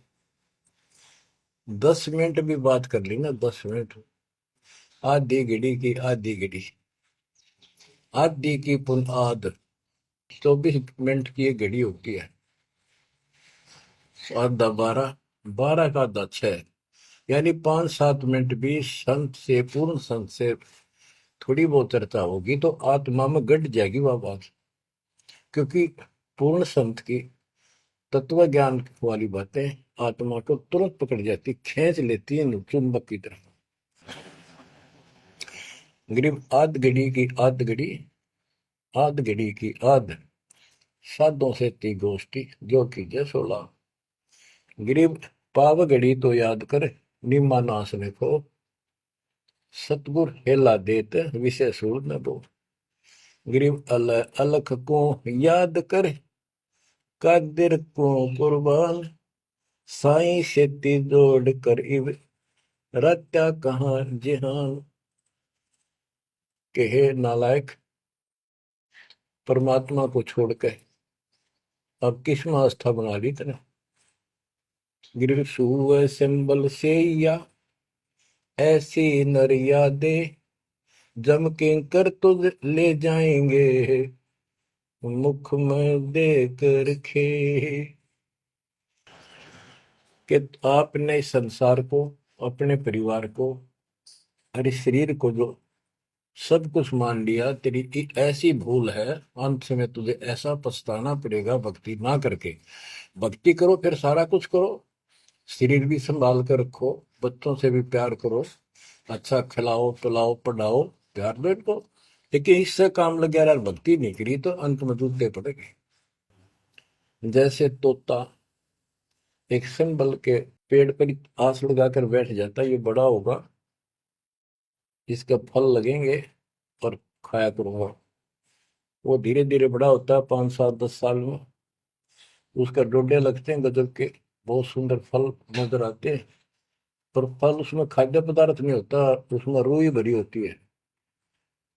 10 मिनट भी बात कर ली ना, 10 मिनट, आधी घड़ी की आधी घड़ी, आधी की पुन आध, 24 मिनट की एक घड़ी होती है। आधा 12, 12 का आधा 6, यानी 5-7 मिनट भी संत से, पूर्ण संत से थोड़ी बहुत चर्चा होगी तो आत्मा में गट जाएगी वह बात। क्योंकि पूर्ण संत की तत्व ज्ञान वाली बातें आत्मा को तुरंत पकड़ जाती, खींच लेती है चुंबक की तरफ। गरीब आध घड़ी की आध घड़ी, आध घड़ी की आध, साधों से ती गोष्ठी, जो कीजिए 16। गरीब पाव घड़ी तो याद कर, निम्मा नासने को, सतगुर हेला देत विषय सूर न दो। गरीब अलख को याद कर, कादिर को कुर्बान, साई सेती जोड़ कर इव, रत्या कहाँ जिहान। के हे नालायक, परमात्मा को छोड़कर अब किस में आस्था बना ली तने। गिर सुअ सिंबल से या ऐसी नरिया दे, जम के कर तुझ ले जाएंगे, मुख में देख रखे। कि आपने संसार को, अपने परिवार को और इस शरीर को जो सब कुछ मान लिया, तेरी ऐसी भूल है, अंत में तुझे ऐसा पछताना पड़ेगा भक्ति ना करके। भक्ति करो फिर सारा कुछ करो, शरीर भी संभाल कर रखो, बच्चों से भी प्यार करो, अच्छा खिलाओ पिलाओ पढ़ाओ, प्यार दो इनको। लेकिन इससे काम लग गया यार, भक्ति नहीं करी तो अंत में जूते पड़ेंगे। जैसे तोता एक सिंबल के पेड़ पर आस लगाकर बैठ जाता है, ये बड़ा होगा, इसके फल लगेंगे और खाया करूंगा। वो धीरे धीरे बड़ा होता है, 5 7 10 साल में उसका डोडे लगते हैं गजब के, बहुत सुंदर फल नजर आते हैं। पर फल उसमें खाद्य पदार्थ नहीं होता, उसमें रूई भरी होती है।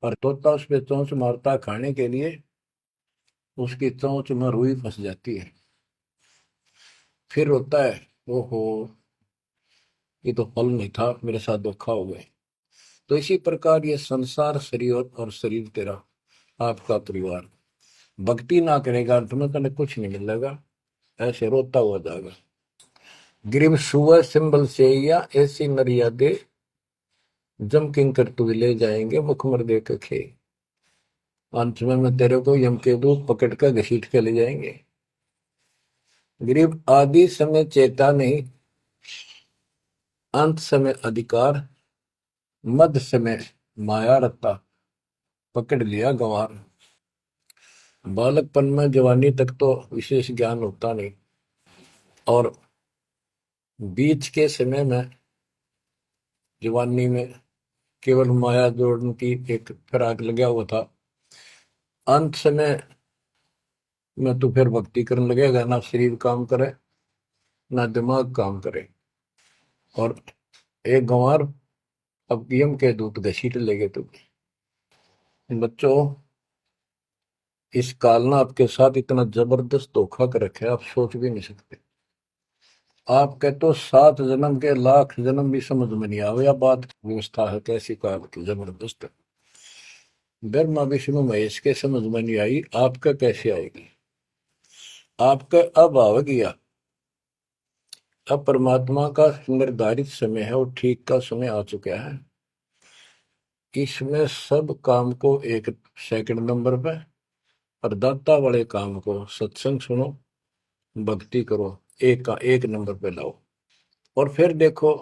और तोता उस पे चोंच मारता है खाने के लिए, उसकी चोंच में रुई फंस जाती है। फिर होता है, ओहो, ये तो फल नहीं था, मेरे साथ धोखा हो गए। तो इसी प्रकार ये संसार शरीर और शरीर तेरा आपका परिवार, भक्ति ना करेगा तुम्हें कने कुछ नहीं मिलेगा, ऐसे रोता हुआ जाएगा। ग्रीव सुअर सिंबल से या ऐसी मर्यादे, जम किंकर तुझे ले जाएंगे मुखमर दे के खे। अंत में तेरे को यम के दूत पकड़ कर घसीट के ले जाएंगे। ग्रीव आदि समय चेता नहीं, अंत समय अधिकार, मध्य समय माया रत्ता, पकड़ लिया गंवार। बालकपन में जवानी तक तो विशेष ज्ञान होता नहीं, और बीच के समय में जवानी में केवल माया जोड़ने की एक फिराक लगा हुआ था। अंत समय में तो फिर भक्ति करने लगेगा, ना शरीर काम करे ना दिमाग काम करे, और एक गंवार अब यम के दूत घसीट लेगे तुम्हें। बच्चों, इस काल ने आपके साथ इतना जबरदस्त धोखा कर रखे है, आप सोच भी नहीं सकते। आपके तो 7 जन्म के लाख जन्म भी समझ में नहीं आवे, या बात व्यवस्था है कैसी काल की जबरदस्त। ब्रह्मा विष्णु महेश के समझ में नहीं आई, आपका कैसे आएगी। आपका अब आ गया, अब परमात्मा का निर्धारित समय है और ठीक का समय आ चुका है। इसमें सब काम को एक सेकंड नंबर पे, और दाता वाले काम को सत्संग सुनो, भक्ति करो, एक का एक नंबर पे लाओ। और फिर देखो,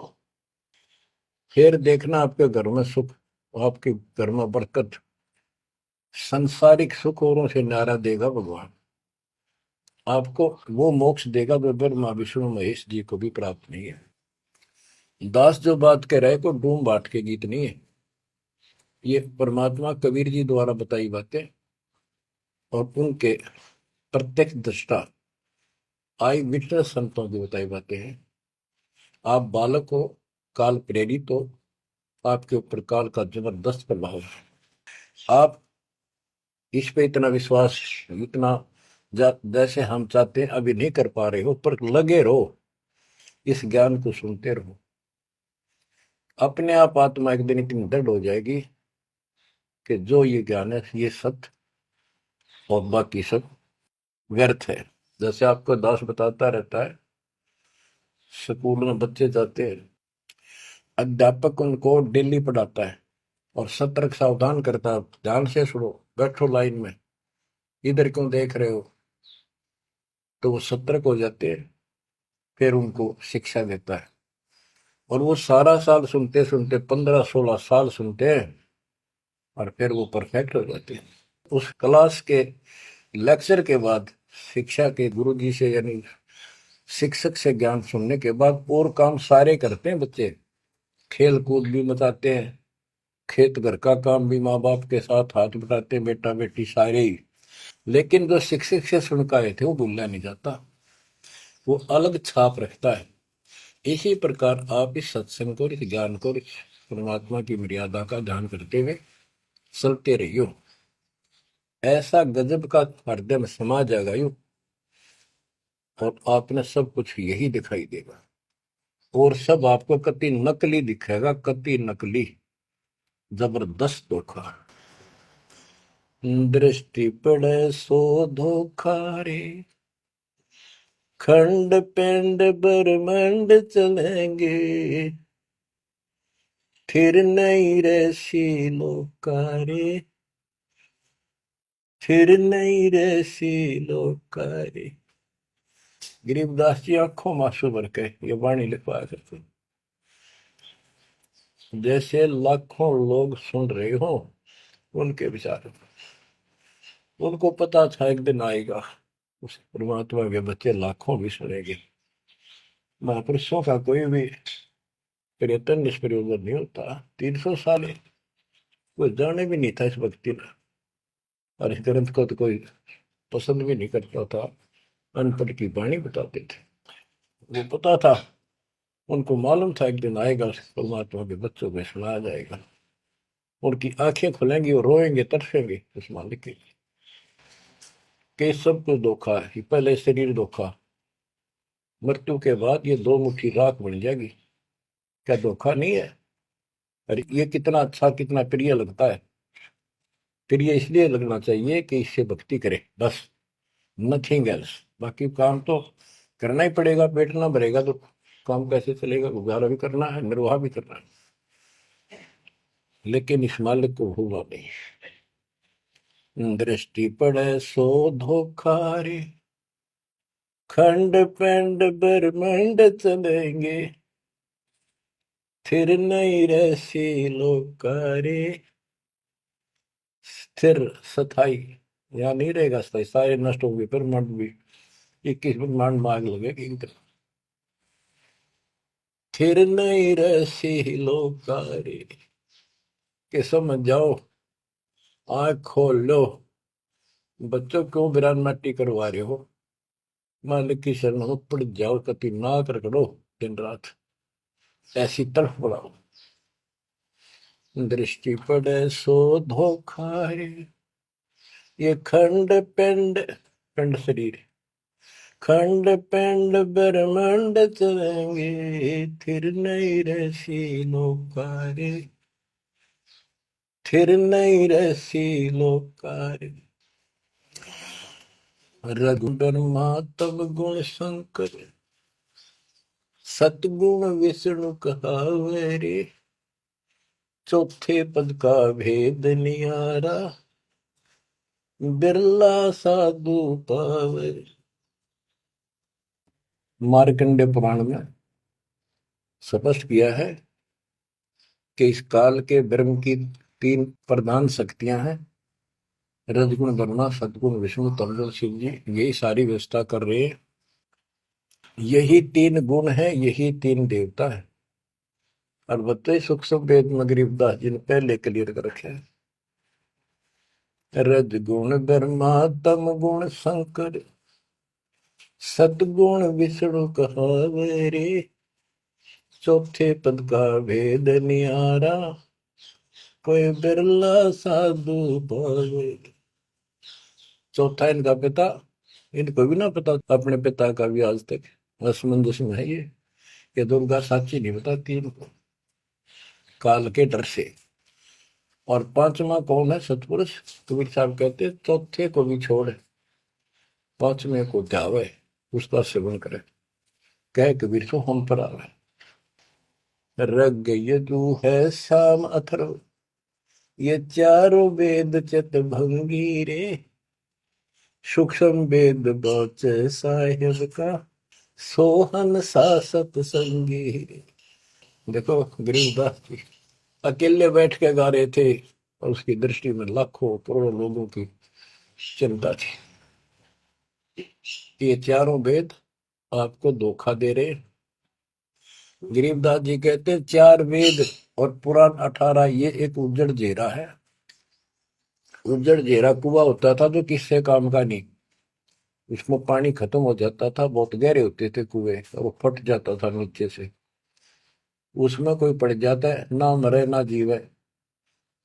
फिर देखना आपके घर में सुख, आपके घर में बरकत, संसारिक सुख औरों से न्यारा देगा भगवान। आपको वो मोक्ष देगा जो ब्रह्मा विष्णु महेश जी को भी प्राप्त नहीं है। दास जो बात कह रहे को डूम बाट के गीत नहीं है, ये परमात्मा कबीर जी द्वारा बताई बातें और उनके प्रत्यक्ष दृष्टा आई विटनेस संतों की बताई बातें हैं। आप बालक हो, काल प्रेरित हो, आपके ऊपर काल का जबरदस्त प्रभाव है। आप इस पे इतना विश्वास, इतना जैसे हम चाहते हैं अभी नहीं कर पा रहे हो, पर लगे रहो, इस ज्ञान को सुनते रहो। अपने आप आत्मा एक दिन इतनी दृढ़ हो जाएगी कि जो ये ज्ञान है ये सत्य, और बाकी सब व्यर्थ है। जैसे आपको दास बताता रहता है, स्कूल में बच्चे जाते हैं, अध्यापक उनको डेली पढ़ाता है और सतर्क सावधान करता है, ध्यान से सुनो, बैठो लाइन में, इधर क्यों देख रहे हो। तो वो सतर्क हो जाते हैं, फिर उनको शिक्षा देता है, और वो सारा साल सुनते सुनते 15 16 साल सुनते हैं, और फिर वो परफेक्ट हो जाते हैं। उस क्लास के लेक्चर के बाद, शिक्षा के गुरु जी से यानी शिक्षक से ज्ञान सुनने के बाद और काम सारे करते हैं बच्चे, खेल कूद भी मचाते हैं, खेत घर का काम भी माँ बाप के साथ हाथ बटाते हैं, बेटा बेटी सारे ही। लेकिन जो शिक्षक से सुन के आए थे वो भूलना नहीं जाता, वो अलग छाप रखता है। इसी प्रकार आप इस सत्संग को, इस ज्ञान को, इस परमात्मा की मर्यादा का ध्यान करते हुए चलते रहियो, ऐसा गजब का हृदय में समा जाएगा यू, और आपने सब कुछ यही दिखाई देगा, और सब आपको कति नकली दिखेगा, कति नकली, जबरदस्त धोखा। दृष्टि पड़े सो धोखा रे, खंड पिंड ब्रह्मांड चलेंगे, फिर नहीं रसी लोकारे, फिर नहीं रसी लोकारे। गरीबदास जी आंखों में आंसू भर के ये वाणी लिखवाया करते, जैसे लाखों लोग सुन रहे हो उनके विचार। उनको पता था एक दिन आएगा उस परमात्मा के बच्चे लाखों भी सुनेंगे। महापुरुषों का कोई भी प्रयत्न निष्प्रयोजन नहीं होता। 300 साल कोई जाने भी नहीं था इस भक्ति में, और इस ग्रंथ को तो कोई पसंद भी नहीं करता था। अनपढ़ की वाणी बताते थे, वो पता था, उनको मालूम था एक दिन आएगा परमात्मा के बच्चों में सुनाया जाएगा। उनकी आंखें खुलेंगी और रोएंगे तरसेंगे उस मालिक के लिए कि सब कुछ धोखा है। पहले शरीर धोखा, मृत्यु के बाद ये 2 मुट्ठी राख बन जाएगी। क्या धोखा नहीं है? अरे ये कितना अच्छा कितना प्रिय लगता है। प्रिय इसलिए लगना चाहिए कि इससे भक्ति करे, बस, नथिंग एल्स। बाकी काम तो करना ही पड़ेगा, पेट ना भरेगा तो काम कैसे चलेगा? गुजारा भी करना है, निर्वाह भी करना है, लेकिन इस मालिक को भूलना नहीं। दृष्टि पड़े सो धोखा रे, खंड पिंड ब्रह्मंड चलेंगे, फिर नहीं रहसी लोकारे। स्थिर स्थाई यहाँ नहीं रहेगा, स्थाई सारे नष्ट होंगे, ब्रह्मांड भी 21 ब्रह्मांड में आग लगेगी। फिर नहीं रहसी लोकारे के समझ जाओ, आँख खोल लो। बच्चों क्यों बिरान माटी करवा रहे हो? मालिक की शरण में पड़ जाओ, कति नाक रगड़ो दिन रात, ऐसी तड़फ बढ़ाओ। दृष्टि पड़े सो धोखा रे, ये खंड पिंड, पिंड शरीर, खंड पिंड ब्रह्मांड चलेंगे, फिर नहीं रहसी लोकारे, फिर नहीं रहसी लोकारे। रघुबर तब गुण शंकर, सतगुण विष्णु कहावे रे, चौथे पद का भेद निहारा, बिरला साधु पावे। मार्कंडे पुराण में स्पष्ट किया है कि इस काल के ब्रह्म की 3 प्रधान शक्तियां हैं, रजगुण ब्रह्मा, सदगुण विष्णु, तमगुण शिव जी। यही सारी व्यवस्था कर रहे हैं। यही 3 गुण है, यही 3 देवता है। और बताइए सूक्ष्म वेद में गरीबदास जी ने पहले क्लियर कर रखे हैं, रजगुण ब्रह्मा तम गुण शंकर, सतगुण विष्णु कहावे रे, चौथे पद का भेद निहारा, कोई बिरला साधु पावे। चौथा इनका पिता, इनको भी ना पता अपने पिता का भी आज तक, असमंजस में है ये दुर्गा साची नहीं बताती इनको, काल के डर से। और 5वां कौन है? सतपुरुष। कबीर साहब कहते चौथे को भी छोड़, 5वें को ध्यावे, उसका सेवन करे, कह कबीर सो हम पर आवे। रग यजु है शाम अथर्व, ये चारों वेद चित भंगी रे, सूक्ष्म वेद बौच साहिब का, सोहन सासत संगी रे। देखो गरीबदास जी अकेले बैठ के गा रहे थे, और उसकी दृष्टि में लाखों करोड़ों लोगों की चिंता थी। ये चारों वेद आपको धोखा दे रहे। गरीबदास जी कहते 4 वेद और पुराण 18, ये एक उज्जड़ जेरा है। उज्जड़ जेरा कुआं होता था जो किससे काम का नहीं, इसमें पानी खत्म हो जाता था, बहुत गहरे होते थे कुएं, और वो फट जाता था नीचे से। उसमें कोई पड़ जाता है, ना मरे ना जीवे,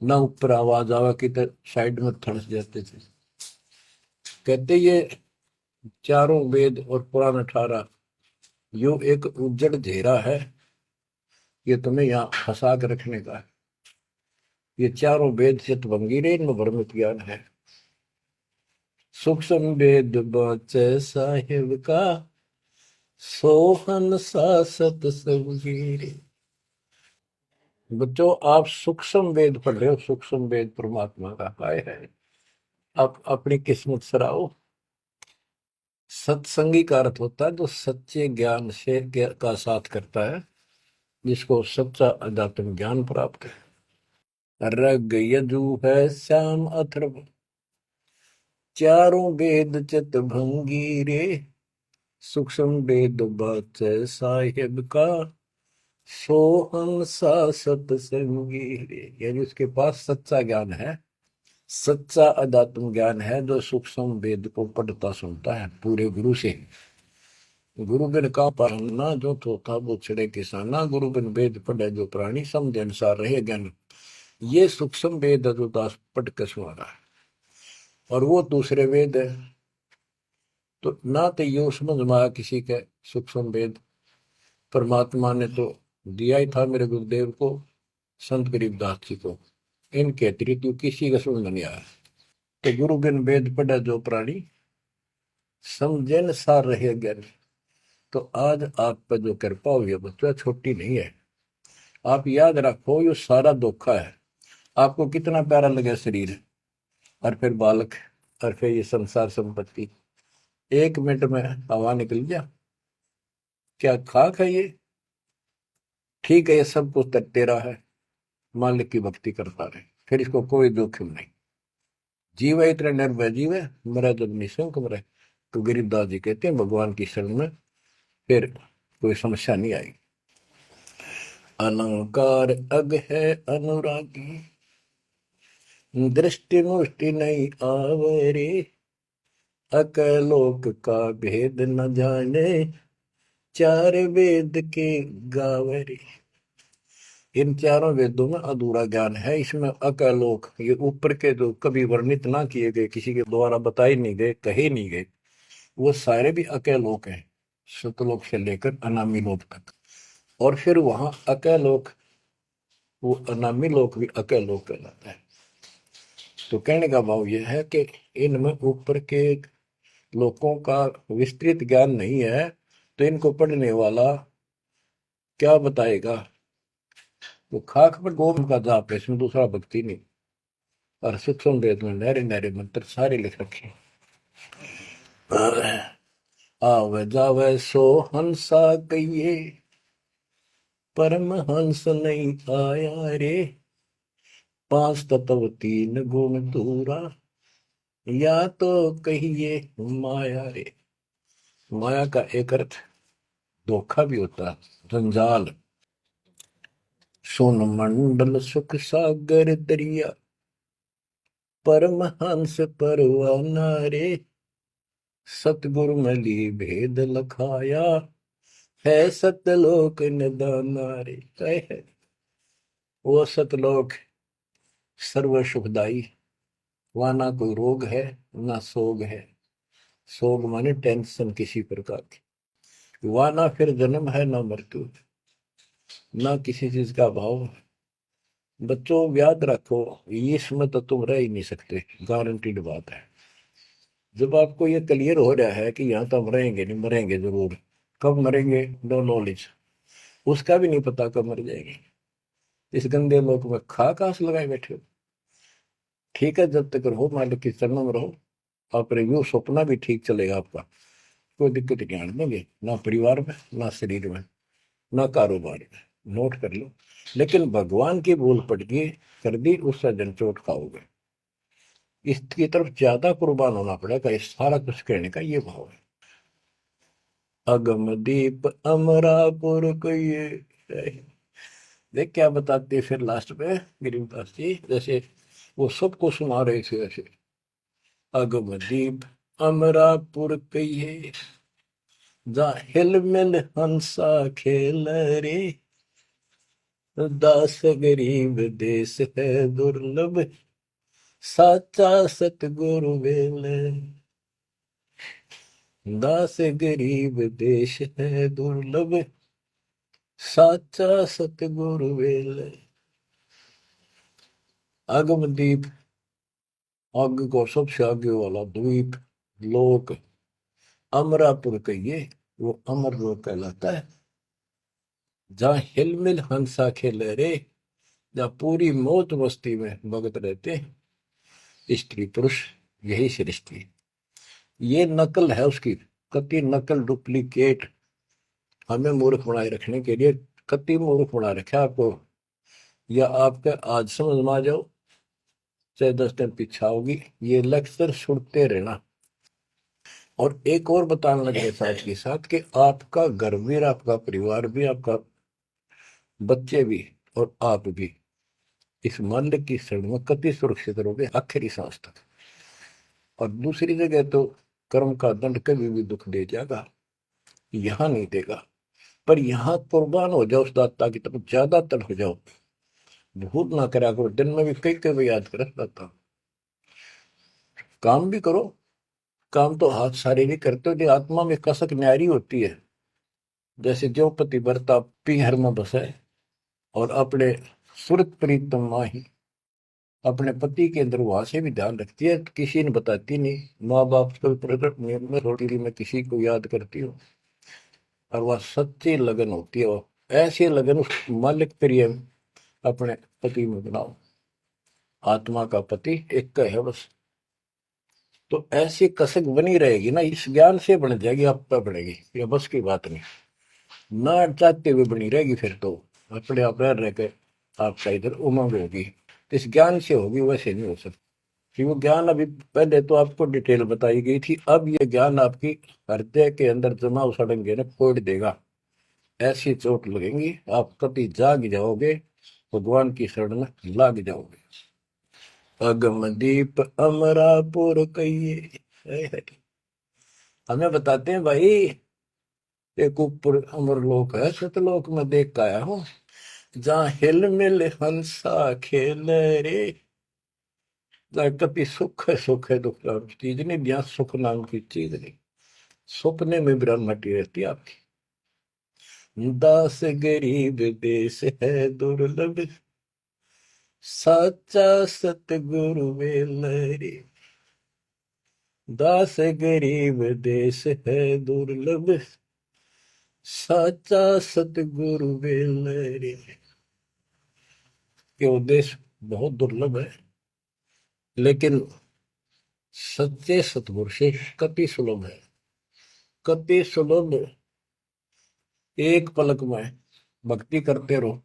ना ऊपर आवाज आवे कि साइड में थड़स जाते थे। कहते ये चारों वेद और पुराण 18 यो एक उज्जड़ घेरा है, ये तुम्हें यहाँ फंसा के रखने का है। ये चारों वेद चित भंगीरे, इनमें भ्रमित ज्ञान है। सूक्ष्म वेद बचे साहिब का, सोहन सासत सबगीरे। बच्चों आप सूक्ष्म वेद पढ़ रहे हो, सूक्ष्म वेद परमात्मा का है। आप अपनी किस्मत सराओ। सत्संगी का अर्थ होता है जो सच्चे ज्ञान से का साथ करता है, जिसको सच्चा अध्यात्म ज्ञान प्राप्त है। रग यजु है श्याम अथर्व, चारों वेद चित भंगी रे, सूक्ष्म वेद बात साहिब का, सोहम सा सत्संगी रे। यानी उसके पास सच्चा ज्ञान है, सच्चा अध्यात्म ज्ञान है, जो सूक्ष्म वेद को पढ़ता सुनता है पूरे गुरु से। गुरु बिन का पढ़ना जो थोथा वो छड़े किसाना, गुरु बिन वेद पढ़े जो प्राणी, समझ अनुसार रहे ज्ञान। ये सूक्ष्म वेद है जो दास पढ़ के सुना रहा है, और वो दूसरे वेद है। तो ना तो ये समझ में आया किसी के सूक्ष्म वेद, परमात्मा ने तो दिया ही था मेरे गुरुदेव को, संत गरीबदास जी को, इनके अतिरिक्त किसी का समझ नहीं आया। तो गुरु बिन वेद पढ़े जो प्राणी, समझन सार रहे ज्ञान। तो आज आप पर जो कृपा हुई है बच्चों, छोटी नहीं है। आप याद रखो ये सारा धोखा है। आपको कितना प्यारा लगे शरीर, और फिर बालक, और फिर ये संसार संपत्ति, 1 मिनट में हवा निकल गया। क्या खाक है ये? ठीक है, ये सब कुछ तेरा है, मालिक की भक्ति करता रहे, फिर इसको कोई जोखिम नहीं। जीव है इतने निर्भय जीव है, मरा जब निशंक मरे। तो गरीबदास जी कहते हैं भगवान की शरण में फिर कोई समस्या नहीं आएगी। अलंकार अग है अनुरागी, दृष्टि मुष्टि नहीं आवरे, अकलोक का भेद न जाने, चार वेद के गावरे। इन चारों वेदों में अधूरा ज्ञान है, इसमें अकलोक, ये ऊपर के जो कभी वर्णित ना किए गए, किसी के द्वारा बताए नहीं गए, कहे नहीं गए, वो सारे भी अकलोक हैं, सतलोक से लेकर अनामी लोक तक। और फिर वहां अकलोक, वो अनामी लोक भी अकलोक कहलाता है। तो कहने का भाव यह है कि इनमें ऊपर के लोगों का विस्तृत ज्ञान नहीं है, तो इनको पढ़ने वाला क्या बताएगा? वो खाक पर गोम का जाप है, इसमें दूसरा भक्ति नहीं। और सूक्ष्म वेद में नहरे नहरे मंत्र सारे लिख रखे। आवे जावे सो हंसा कहिए, परम हंस नहीं आया रे, 5 तत्व 3 गुण दूरा, या तो कहिए माया रे। माया का एक अर्थ धोखा भी होता है, जंजाल। सोन मंडल सुख सागर दरिया, परम हंस परवाना रे, सतगुरु मली भेद लखाया, है सतलोक निदाना रे। है वो सतलोक सर्व सुखदाई, वहां ना कोई रोग है ना सोग है। सोग माने टेंशन किसी प्रकार की, वहां ना फिर जन्म है ना मृत्यु, ना किसी चीज का भाव। बच्चों याद रखो, इसमें तो तुम रह ही नहीं सकते, गारंटीड बात है। जब आपको ये क्लियर हो रहा है कि यहाँ तो हम रहेंगे नहीं, मरेंगे जरूर, कब मरेंगे नो नॉलेज, उसका भी नहीं पता कब मर जाएंगे, इस गंदे लोक में खा कास लगाए बैठे हो। ठीक है, जब तक रहो मालिक की शरण में रहो, आप रिव्यू सपना भी ठीक चलेगा आपका, कोई दिक्कत नहीं आने देंगे, ना परिवार में ना शरीर में ना कारोबार में। नोट कर लो। लेकिन भगवान की भूल पड़ गई, कर दी, उससे जनचोट खाओगे। इसकी तरफ ज्यादा कुर्बान होना पड़ेगा, इस सारा कुछ कहने का ये भाव है। अगम दीप अमरापुर को ये देख क्या बताते फिर लास्ट में गरीबदास जी, जैसे वो सबको सुना रहे थे ऐसे। अगम दीप अमरापुर कहिए, जा हिल मिल हंसा खेल रे, दास गरीब देश है दुर्लभ, साचा सतगुरु वेल। दास गरीब देश है दुर्लभ, साचा सतगुरु वेल। अगम दीप, आगे को सबसे आगे वाला द्वीप, लोक, अमरापुर कहिए, वो अमर लोक कहलाता है, जहां हिलमिल हंसा खेले रे। जहाँ पूरी मौत मस्ती में भगत रहते हैं स्त्री पुरुष, यही सृष्टि। ये नकल है उसकी, कति नकल डुप्लीकेट हमें मूर्ख बनाए रखने के लिए कति मूर्ख बना रखे आपको। या आपके आज समझ में आ जाओ चाहे 10 दिन पीछा होगी, ये लेक्चर सुनते रहना। और एक और बताने लगे साथ के साथ कि आपका घर भी, आपका परिवार भी, आपका बच्चे भी और आप भी इस मन की शरण में कति सुरक्षित रहोगे आखिरी सांस तक। और दूसरी जगह तो कर्म का दंड कभी भी दुख दे जाएगा, यहां नहीं देगा। पर यहां कुर्बान हो जाओ उस दाता की तरफ, ज्यादातर हो जाओ, भूल ना करा करो। दिन में भी कई कई याद कर दाता। काम भी करो, काम तो हाथ शारीरिक करते हो, आत्मा में कसक न्यारी होती है। जैसे जो पति भरता पीहर में बसे और अपने सुरत प्रीतम माही, अपने पति के अंदर वहां से भी ध्यान रखती है, किसी ने बताती नहीं। माँ बाप को प्रकट नियम में रोटी में किसी को याद करती हो, और वह सच्ची लगन होती है। ऐसी लगन उस मालिक प्रिय अपने पति में बनाओ। आत्मा का पति एक का है बस। तो ऐसी कसक बनी रहेगी ना, इस ज्ञान से बन जाएगी, आप पे बढ़ेगी, ये बस की बात नहीं। ना चाहते हुए बनी रहेगी, फिर तो अपने आप रह के आपका इधर उमंग होगी। इस ज्ञान से होगी, वैसे नहीं हो सकती। कि वो ज्ञान अभी पहले तो आपको डिटेल बताई गई थी, अब ये ज्ञान आपकी हृदय के अंदर जमा सड़ेंगे ना, फोड़ देगा। ऐसी चोट लगेंगी, आप कभी जाग जाओगे, भगवान की शरण में लाग जाओगे। अगमदीप अमरापुर कहिए, हमें बताते हैं भाई, एक ऊपर अमरलोक है, सतलोक में देख के आया हूं, जहां हिल मिल हंसा खेल रे। कभी सुख है दुख नाम की चीज नहीं, यहाँ सुख नाम की चीज नहीं। सपने में ब्रह्मटी रहती है आपकी। दास गरीब देश है दुर्लभ, साचा सतगुरु वेलरे। दास गरीब देश है दुर्लभ, साचा सतगुरु वेलरे। ये देश बहुत दुर्लभ है, लेकिन सच्चे सतगुरु से कति सुलभ है, कति सुलभ। एक पलक में भक्ति करते रहो,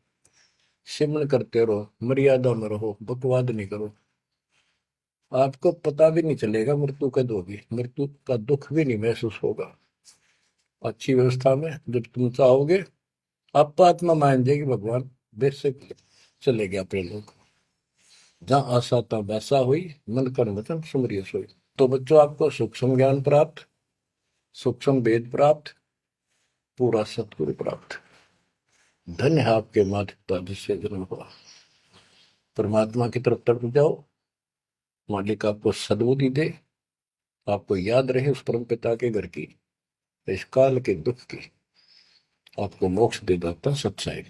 सिमरन करते रहो, मर्यादा में रहो, बकवाद नहीं करो। आपको पता भी नहीं चलेगा मृत्यु कब होगी, मृत्यु का दुख भी नहीं महसूस होगा। अच्छी व्यवस्था में जब तुम चाहोगे, आप आत्मा मान जाएगी, भगवान बेशक चले गया अपने लोग। जहां आशा था वैसा हुई, मन कर वचन सुमरिय सोई। तो बच्चों, आपको सूक्ष्म ज्ञान प्राप्त, सूक्ष्म वेद प्राप्त, पूरा सतगुरु प्राप्त। धन्य है आपके माता पिता जिससे जन्म हुआ। परमात्मा की तरफ तड़प जाओ, मालिक आपको सद्बुद्धि दे, आपको याद रहे उस परम पिता के घर की, इस काल के दुख की, आपको मोक्ष दे देता सच्चाई।